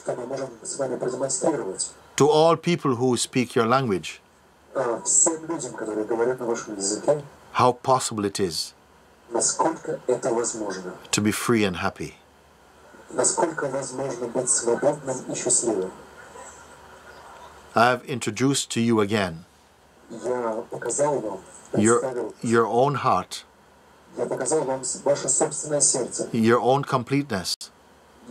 что мы можем с вами продемонстрировать to all people who speak your language всем людям, которые говорят на вашем языке, how possible it is насколько это возможно, to be free and happy. насколько возможно быть свободным и счастливым. I have introduced to you again Я показал вам, представил, your own heart, я показал вам ваше собственное сердце, your own completeness,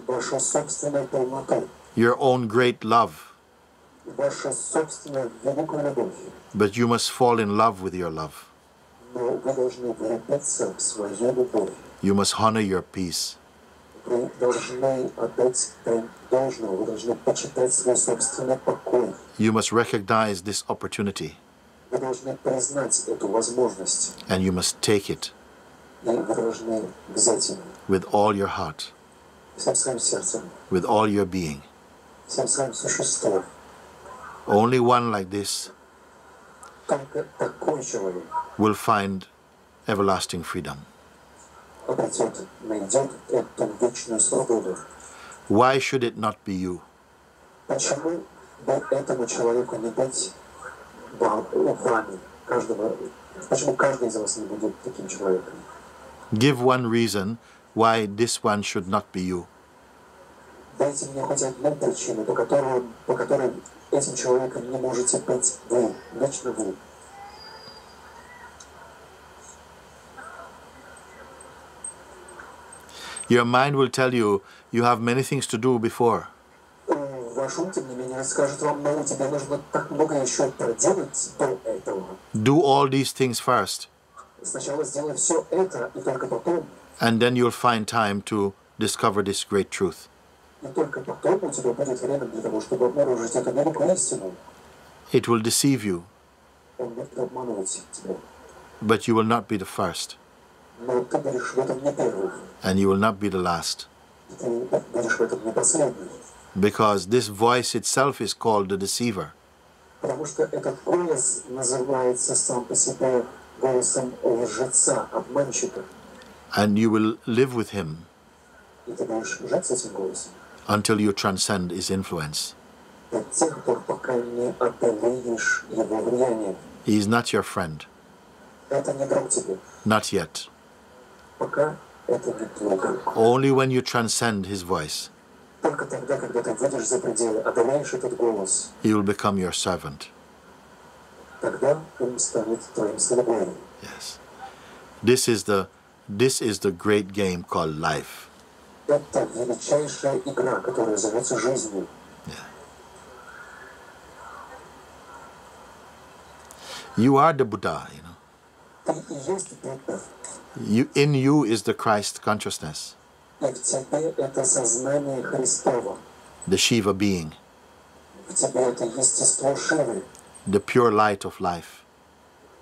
вашу собственную полноту, your own great love. вашу собственную великую любовь. But you must fall in love with your love. Но вы должны влюбиться в свою любовь. You must honor your peace. Вы должны отдать должное, вы должны почитать свой собственный покой. You must recognize this opportunity, Вы должны признать эту возможность. and you must take it И вы должны взять ее with all your heart, всем своим сердцем, with all your being. всем своим существом. Only one like this Только такой человек will find everlasting freedom. обретет, найдет эту вечную свободу. Why should it not be you? Почему бы этому человеку не быть вами, каждого? Почему каждый из вас не будет таким человеком? Give one reason why this one should not be you. Дайте мне хоть одну причину, по которой этим человеком не можете быть вы, лично вы. Your mind will tell you you have many things to do before. Ваш ум, тем не менее, скажет вам, но тебе нужно так много еще проделать до этого. Do all these things first, Сначала сделай все это, и только потом, and then you'll find time to discover this great truth. и только потом у тебя будет время для того, чтобы обнаружить эту великую истину. It will deceive you, Он будет обманывать тебя. but you will not be the first, Но ты будешь в этом не первый, and you will not be the last, и ты будешь в этом не последний. because this voice itself is called the deceiver. Потому что этот голос называется сам по себе голосом лжеца, обманщика. And you will live with him И ты будешь жить с этим голосом until you transcend his influence. до тех пор, пока не одолеешь его влияние. He is not your friend, Это не друг тебе. not yet. Пока это не твой друг. Only when you transcend his voice, Только тогда, когда ты выйдешь за пределы, одолеешь этот голос, he will become your servant. тогда он станет твоим слугой. Yes. This is the great game called life. Это величайшая игра, которая зовется жизнью. You are the Buddha, you know. Ты и есть Будда. In you is the Christ consciousness, И в тебе это сознание Христово. the Shiva being, В тебе это естество Шивы, the pure light of life.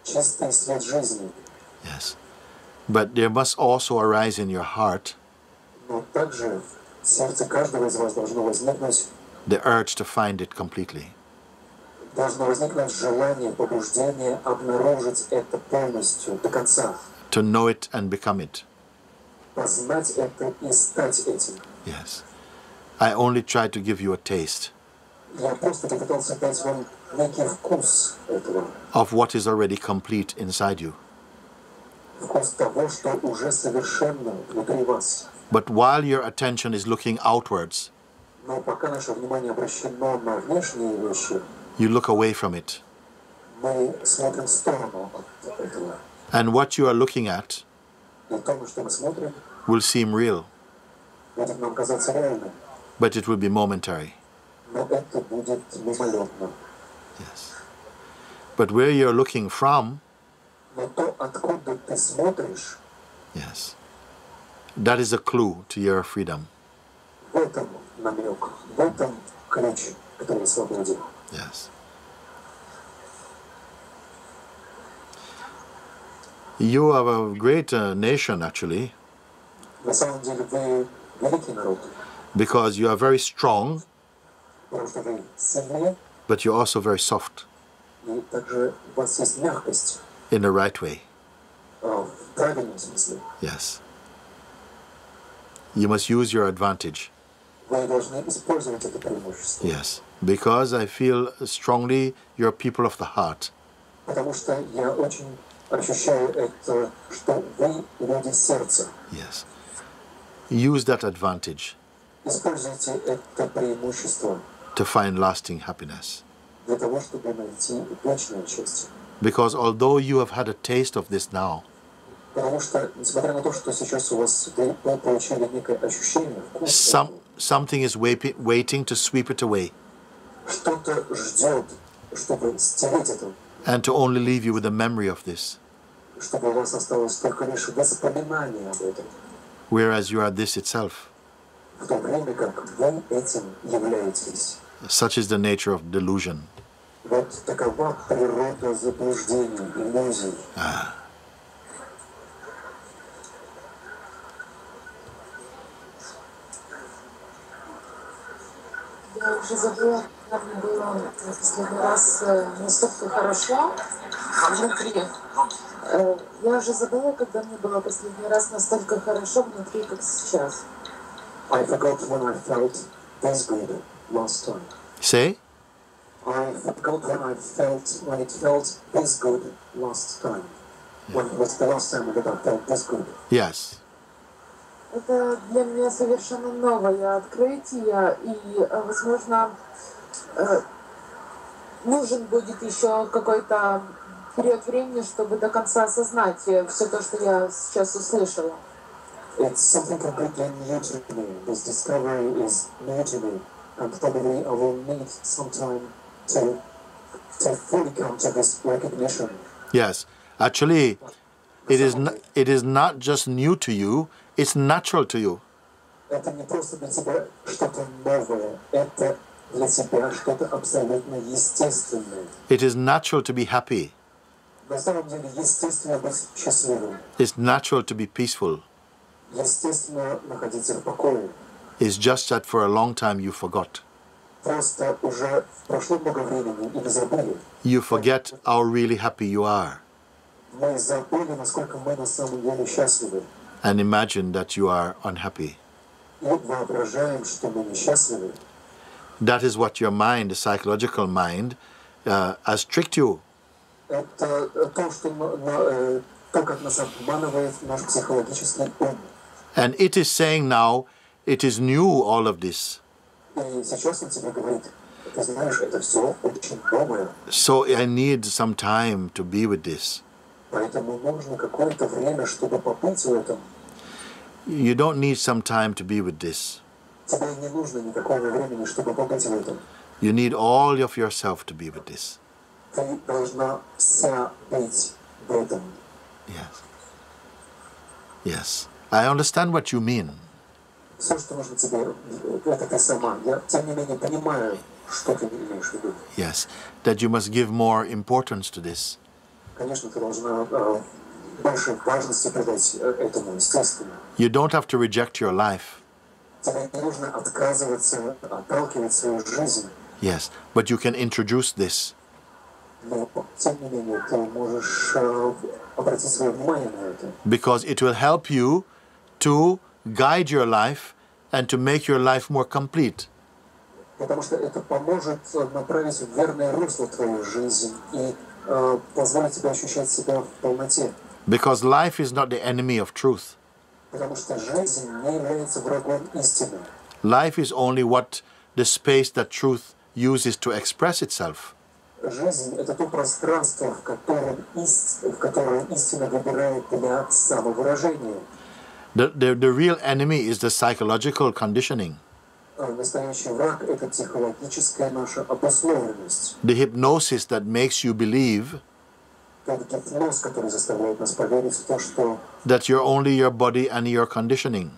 чистый свет жизни. Yes. But there must also arise in your heart Но также в сердце каждого из вас должно возникнуть to find it completely. желание, побуждение обнаружить это полностью, до конца. To know it and become it. Познать это и стать этим. Yes. I only try to give you a taste Я просто попытался дать вам некий вкус этого. of what is already complete inside you. Вкус того, что уже совершенно внутри вас. But while your attention is looking outwards, Но пока наше внимание обращено на внешние вещи, you look away from it. мы смотрим в сторону от этого. And what you are looking at И то, на что мы смотрим, will seem real, будет нам казаться реальным. but it will be momentary. Но это будет мимолетно. Yes. But where you're looking from, Но то, откуда ты смотришь, yes, that is a clue to your freedom. в этом намек, в этом ключ к твоей свободе. Yes. You are a great nation, actually, На самом деле вы великий народ, because you are very strong, потому что вы сильные, but you're also very soft и также у вас есть мягкость in the right way. в правильном смысле. Yes. You must use your advantage. Вы должны использовать это преимущество. Yes, because I feel strongly you're people of the heart. Потому что я очень ощущаю это, что вы люди сердца. Yes. Use that advantage Используйте это преимущество to find lasting happiness. для того, чтобы найти вечное счастье. Because although you have had a taste of this now, Потому что, несмотря на то, что сейчас у вас вы получили некое ощущение, вкус, something is waiting to sweep it away что-то ждет, чтобы стереть это, and to only leave you with the memory of this, чтобы у вас осталось только лишь воспоминание об этом, whereas you are this itself. в то время как вы этим являетесь. Such is the nature of delusion. Вот такова природа заблуждений, иллюзий. Я уже забыла, когда мне было последний раз настолько хорошо внутри. Я уже забыла, когда мне было последний раз настолько хорошо внутри, как сейчас. I forgot when I felt this good last time. Say? I forgot when it felt this good last time. When was the last time that I felt this good? Yes. Это для меня совершенно новое открытие, и, возможно, нужен будет еще какой-то период времени, чтобы до конца осознать все то, что я сейчас услышала. It's something completely new to me. This discovery is new to me, and probably I will need some time to fully come to this recognition. Yes. Actually, it is not just new to you, it's natural to you. Это не просто для тебя что-то новое, это для тебя что-то абсолютно естественное. It is natural to be happy. На самом деле, естественно быть счастливым. It's natural to be peaceful. Естественно находиться в покое. It's just that for a long time you forgot. Просто уже прошло много времени, и вы забыли. You forget how really happy you are. Мы забыли, насколько мы на самом деле счастливы. And imagine that you are unhappy. И воображаем, что мы несчастливы. That is what your mind, the psychological mind, has tricked you. Это то, что то, как нас обманывает наш психологический ум. And it is saying now, it is new, all of this. И сейчас он тебе говорит, ты знаешь, это все очень новое. So I need some time to be with this. Поэтому нужно какое-то время, чтобы побыть в этом. You don't need some time to be with this. Тебе не нужно никакого времени, чтобы побыть в этом. You need all of yourself to be with this. Ты должна вся быть в этом. Yes. Yes. I understand what you mean. Все, что нужно тебе, это ты сама. Я, тем не менее, понимаю, что ты имеешь в виду. Yes. That you must give more importance to this. Конечно, ты должна больше важности придать этому, естественно. You don't have to reject your life. Тебе не нужно отказываться, отталкивать свою жизнь. Yes. But you can introduce this. Но, тем не менее, ты можешь обратить свое внимание на это. Because it will help you to guide your life and to make your life more complete. Потому что это поможет направить в верное русло твою жизнь и позволит тебе ощущать себя в полноте. Because life is not the enemy of truth. Потому что жизнь не является врагом истины. Life is only what the space that truth uses to express itself. Жизнь — это то пространство, в которое истина выбирает для самовыражения. The real enemy is the psychological conditioning. Настоящий враг — это психологическая наша обусловленность. The hypnosis that makes you believe Тот гипноз, который заставляет нас поверить в то, что that you're only your body and your conditioning.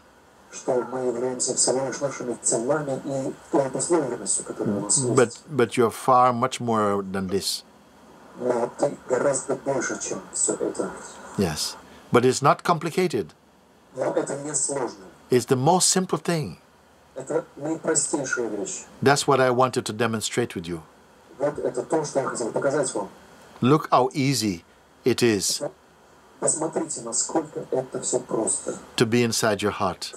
мы являемся всего лишь нашими телами и той обусловленностью, которая у нас есть. But you're far much more than this. Но ты гораздо больше, чем все это. Yes. But it's not complicated. Но это не сложно. It's the most simple thing. Это наипростейшая вещь. That's what I wanted to demonstrate with you. Вот это то, что я хотел показать вам. Look how easy it is Посмотрите, насколько это все просто. to be inside your heart.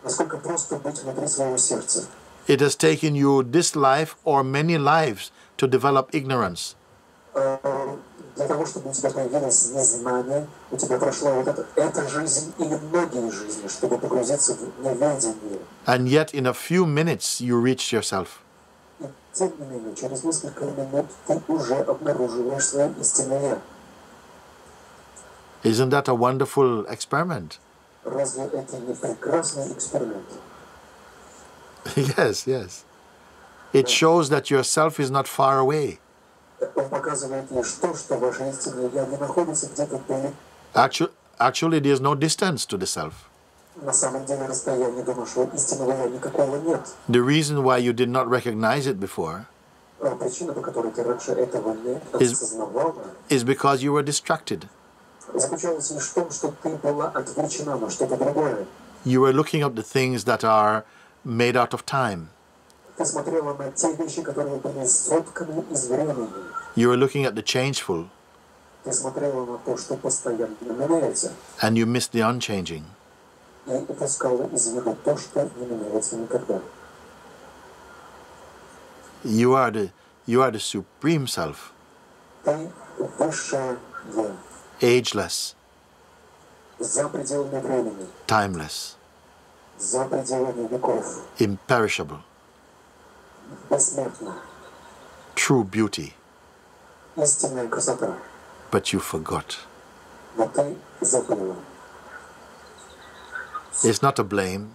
Насколько просто быть внутри своего сердца. It has taken you this life or many lives to develop ignorance. Для того, чтобы у тебя появилось незнание, у тебя прошла вот эта жизнь или многие жизни, чтобы погрузиться в неведение. And yet in a few minutes you reached yourself. И тем не менее, через несколько минут ты уже обнаруживаешь свое истинное «я». Isn't that a wonderful experiment? Разве это не прекрасный эксперимент? Yes, yes. It shows that yourself is not far away. Он показывает лишь то, что ваше истинное «я» не находится где-то далеко. Actually, there's no distance to the self. На самом деле расстояния до нашего истинного «я» никакого нет. The reason why you did not recognize it before Причина, по которой ты раньше этого не осознавала, is because you were distracted. заключалась лишь в том, что ты была отвлечена на что-то другое. You were looking at the things that are made out of time. Ты смотрела на те вещи, которые были сотканы из времени. You were looking at the changeful, Ты смотрела на то, что постоянно меняется. and you missed the unchanging. И упускала из виду то, что не меняется никогда. You are the supreme self, Ты высшее «я», ageless, за пределами времени, timeless, за пределами веков, imperishable, бессмертна, true beauty. истинная красота. But you forgot. Но ты забыла. It's not a blame.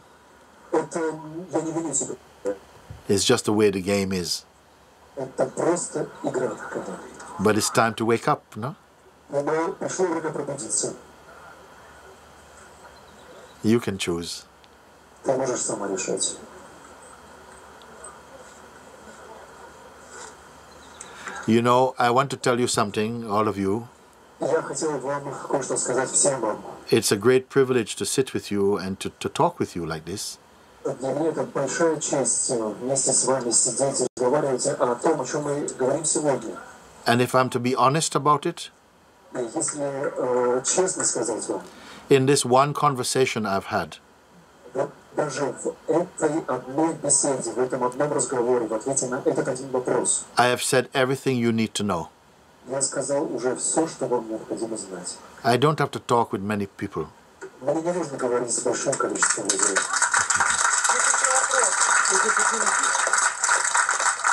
Это я не виню себя. It's just the way the game is. Это просто игра такая. But it's time to wake up, no? Но пришло время пробудиться. You can choose. Ты можешь сама решать. You know, I want to tell you something, all of you. Я хотел вам кое-что сказать всем вам. It's a great privilege to sit with you and to talk with you like this. Для меня это большая честь вместе с вами сидеть и разговаривать о том, о чем мы говорим сегодня. And if I'm to be honest about it, Если честно сказать вам, in this one conversation I've had, вот даже в этой одной беседе, в этом одном разговоре, в ответе на этот один вопрос, I have said everything you need to know. я сказал уже все, что вам необходимо знать. I don't have to talk with many people. Мне не нужно говорить с большим количеством людей.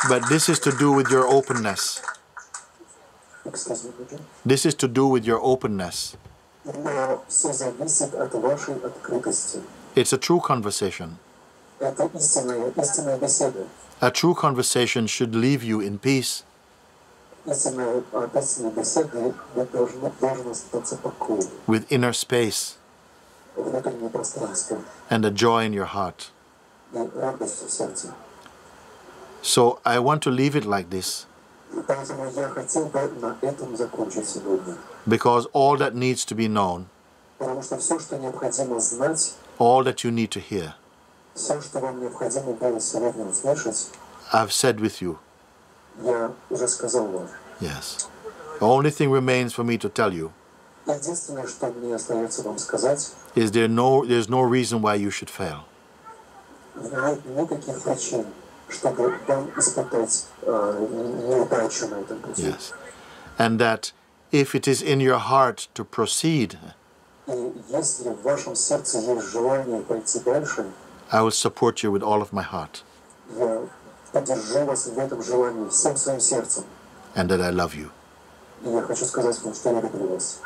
But this is to do with your openness. Excuse me, Mooji. This is to do with your openness. Но все зависит от вашей открытости. It's a true conversation. Это истинная беседа. A true conversation should leave you in peace. Истинная беседа должна остаться покоем, With inner space внутреннее пространство and a joy in your heart. и радость в сердце. So I want to leave it like this, Поэтому я хотел бы на этом закончить сегодня. because all that needs to be known, Потому что все, что необходимо знать, all that you need to hear, все, что вам необходимо было сегодня услышать, I've said with you. я уже сказал вам. Yes. The only thing remains for me to tell you Единственное, что мне остается вам сказать, is there's no reason why you should fail. нет никаких причин, чтобы вам испытать неудачу на этом пути. Yes. And that if it is in your heart to proceed, И если в вашем сердце есть желание пойти дальше, I will support you with all of my heart, я поддержу вас в этом желании всем своим сердцем. and that I love you. И я хочу сказать вам, что я люблю вас.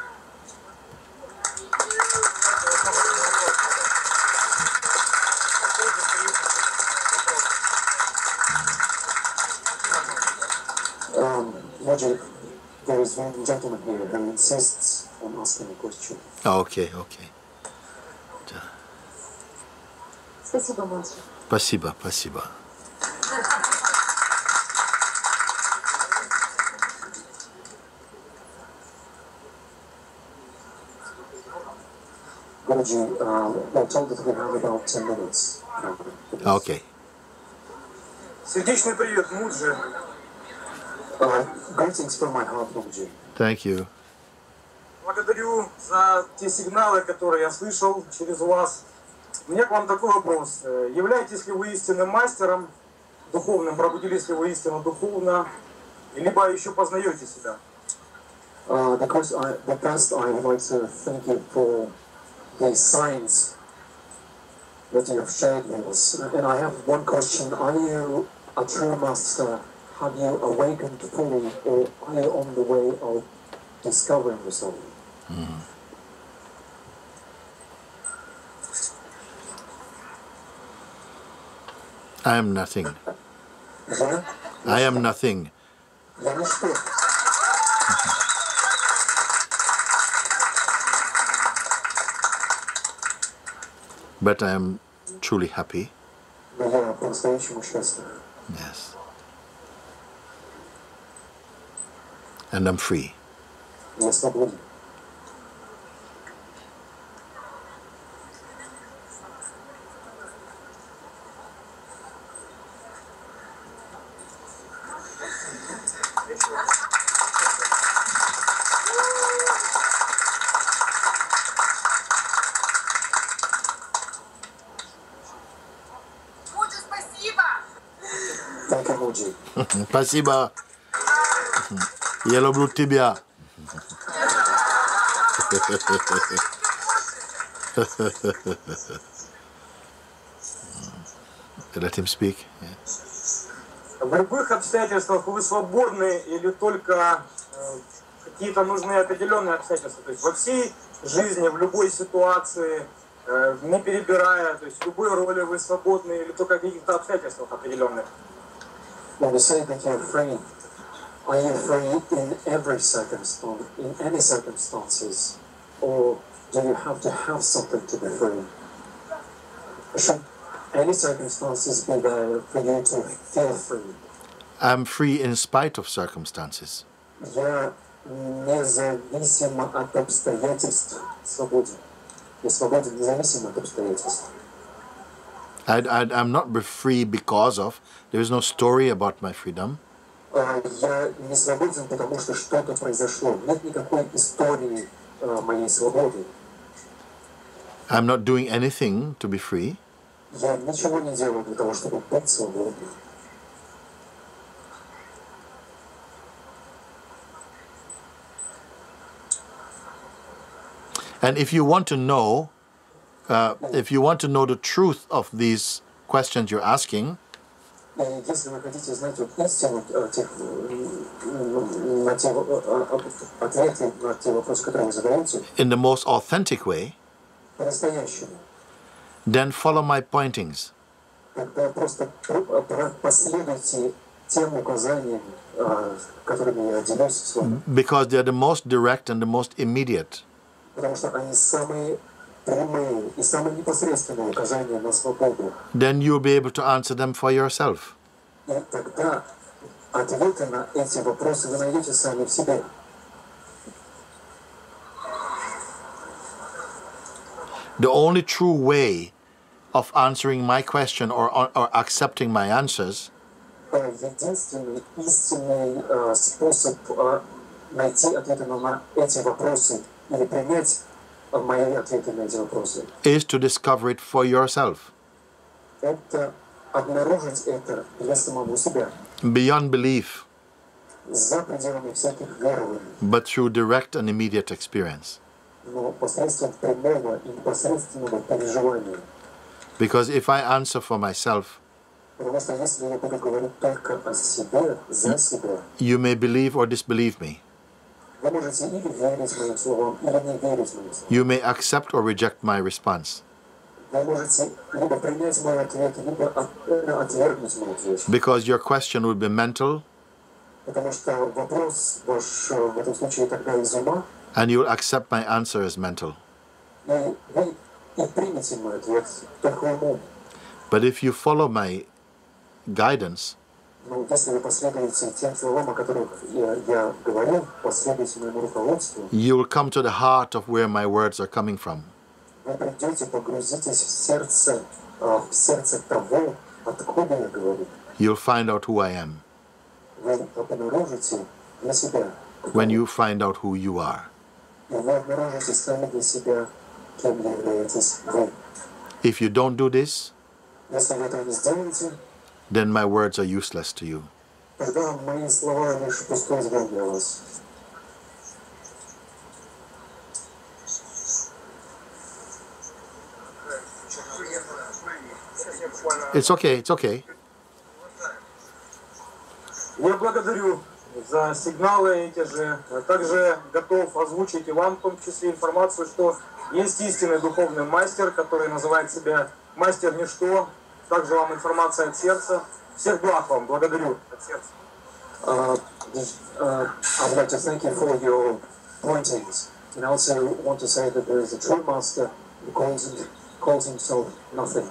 Mooji, there is one gentleman here who insists on asking a question. Okay, okay. Спасибо, Mooji. Спасибо, спасибо. Mooji, we're told that we have about 10 minutes. Okay. Сердечный привет, Mooji. Greetings from my heart, Mooji. Thank you. Благодарю за те сигналы, которые я слышал через вас. У меня к вам такой вопрос. Являетесь ли вы истинным мастером, духовным, пробудились ли вы истину духовно, либо еще познаете себя? The first I would like to thank you for the signs that you have shared with us. And I have one question. Are you a true master? Have you awakened fully, or are you on the way of discovering yourself? I am nothing. I am nothing. Я ничто. But I am truly happy. Но я по-настоящему счастлив. Yes. And I'm free. Я свободен. Thank you, Mooji. Спасибо. Я люблю тебя. Let him speak. Yeah. В любых обстоятельствах вы свободны или только какие-то нужны определенные обстоятельства? То есть во всей жизни, в любой ситуации, не перебирая, то есть в любой роли вы свободны или только в каких-то обстоятельствах определенных? When you say that you're free, are you free in every circumstance, in any circumstances, or do you have to have something to be free? Should any circumstances be there for you to feel free? I'm free in spite of circumstances. Я независимо от обстоятельств свободен. Я свободен независимо от обстоятельств. I'm not free because of. There is no story about my freedom. Я не свободен, потому что что-то произошло. Нет никакой истории моей свободы. I'm not doing anything to be free. Я ничего не делаю для того, чтобы быть свободным. And if you want to know, the truth of these questions you're asking, Если вы хотите знать истину ответы на те вопросы, которые вы задаете, in the most authentic way, по-настоящему, then follow my pointings. тогда просто последуйте тем указаниям, которыми я делюсь с вами. Because they're the most direct and the most immediate. Потому что они самые прямые и самые непосредственные указания на свободу. Then you'll be able to answer them for yourself. И тогда ответы на эти вопросы вы найдете сами в себе. The only true way of answering my question or accepting my answers Единственный истинный способ найти ответы на эти вопросы или принять мои ответы на эти вопросы is to discover it for yourself. это обнаружить это для самого себя, Beyond belief, за пределами всяких верований, but through direct and immediate experience. но посредством прямого и непосредственного переживания. Because if I answer for myself, Потому что если я буду говорить только о себе, за себя, you may believe or disbelieve me. вы можете или верить моим словам, или не верить моим словам. You may accept or reject my response. Вы можете либо принять мой ответ, либо отвергнуть мой ответ. Because your question would be mental, Потому что вопрос ваш в этом случае тогда из ума, and you will accept my answer as mental. и вы и примете мой ответ только умом. But if you follow my guidance, Но если вы последуете тем словам, о которых я говорил, последуете моему руководству, you will come to the heart of where my words are coming from. вы придете, погрузитесь в сердце того, откуда я говорю. You'll find out who I am Вы обнаружите для себя, when you find out who you are. и вы обнаружите сами для себя, кем являетесь вы. If you don't do this, Если вы этого не сделаете, then my words are useless to you. тогда мои слова лишь пустой звук для вас. It's okay, it's okay. Я благодарю за сигналы эти же. Также готов озвучить и вам в том числе информацию, что есть истинный духовный мастер, который называет себя мастер ничто. Также вам информация от сердца. Всех благ вам. Благодарю от сердца. I would like to thank you for your pointings, and I also want to say that there is a true master who calls himself nothing.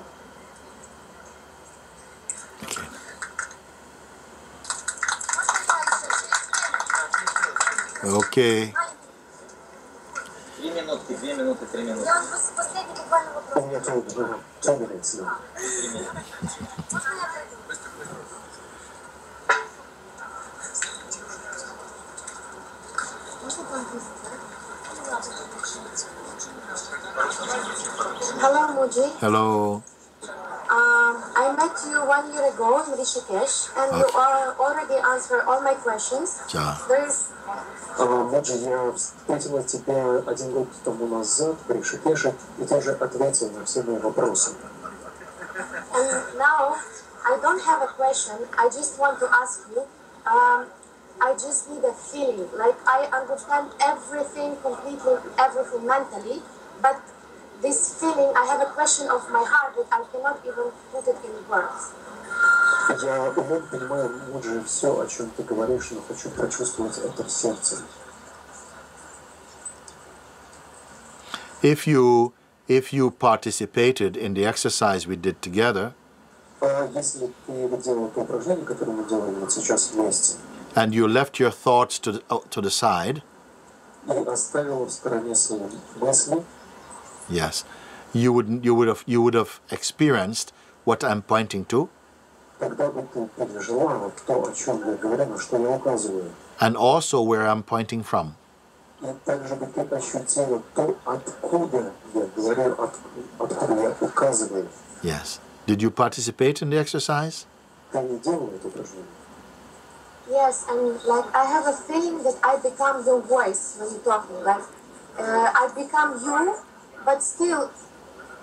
Okay. 3 минутки, 2 минуты, 3 минуты. У меня 2 minutes now. Hello, Mooji. Hello. I met you 1 year ago in Rishikesh, and you already answered all my questions. Ja. There is Mooji, я встретила тебя 1 год тому назад в Ришикеше и тоже ответил на все мои вопросы. And now, I don't have a question. I just want to ask you. I just need a feeling. Like I understand everything completely, everything mentally, but this feeling, I have a question of my heart that I cannot even put it in words. Я умом понимаю, Mooji, все, о чем ты говоришь, но хочу прочувствовать это в сердце. If you participated in the exercise we did together, Если ты делал то упражнение, которое мы делаем вот сейчас вместе, and you left your thoughts to the side, и оставил в стороне свои мысли, yes, you would have experienced what I'm pointing to, тогда бы ты пережила то, о чем я говорю, на что я указываю. and also where I'm pointing from. И также бы ты ощутила то, откуда я говорю, откуда я указываю. Yes. Did you participate in the exercise? Ты не делала это упражнение. Yes, and like I have a feeling that I become your voice when you're talking. Like I become you, but still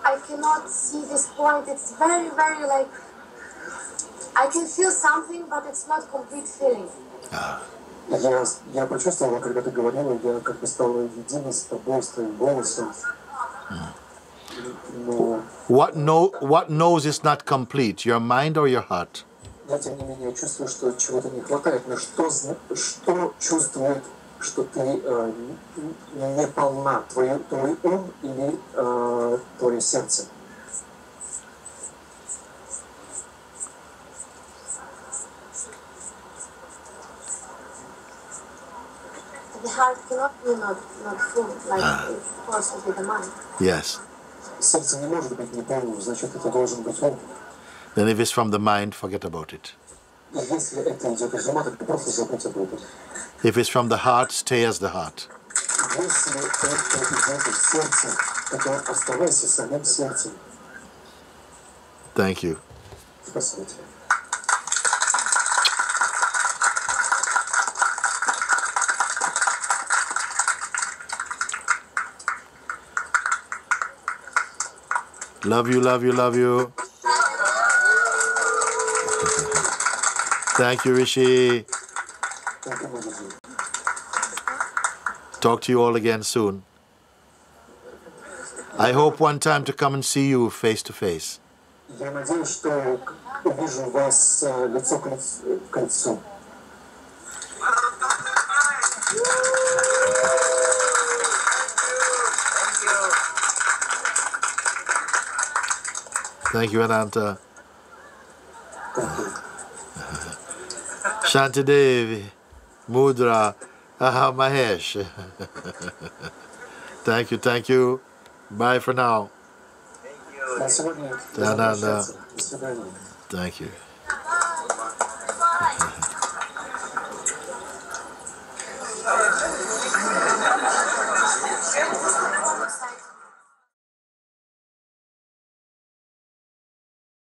I cannot see this point. It's very, very like I can feel something, but it's not complete feeling. Я почувствовала, когда ты говорила, я как бы стала единой с тобой, с твоим голосом. Но What knows is not complete, your mind or your heart? я, тем не менее, чувствую, что чего-то не хватает. Но что чувствует, что ты не полна? Твой ум или твое сердце? The heart cannot be not full, like it's supposed to be the mind. Yes. Сердце не может быть неполным, значит, это должен быть ум. Then if it's from the mind, forget about it. И если это идет из ума, то просто забудь об этом. If it's from the heart, stay as the heart. Если это идет из сердца, то оставайся самим сердцем. Thank you. Спасибо тебе. Love you, love you, love you. Thank you, Rishi. Thank you, Mooji. Talk to you all again soon. I hope one time to come and see you face to face. Я надеюсь, что увижу вас лицо к лицу. Thank you, Ananta. Shantidevi, Mudra, Mahesh. Thank you. Bye for now. На сегодня Да-да-да. до свидания. Thank you.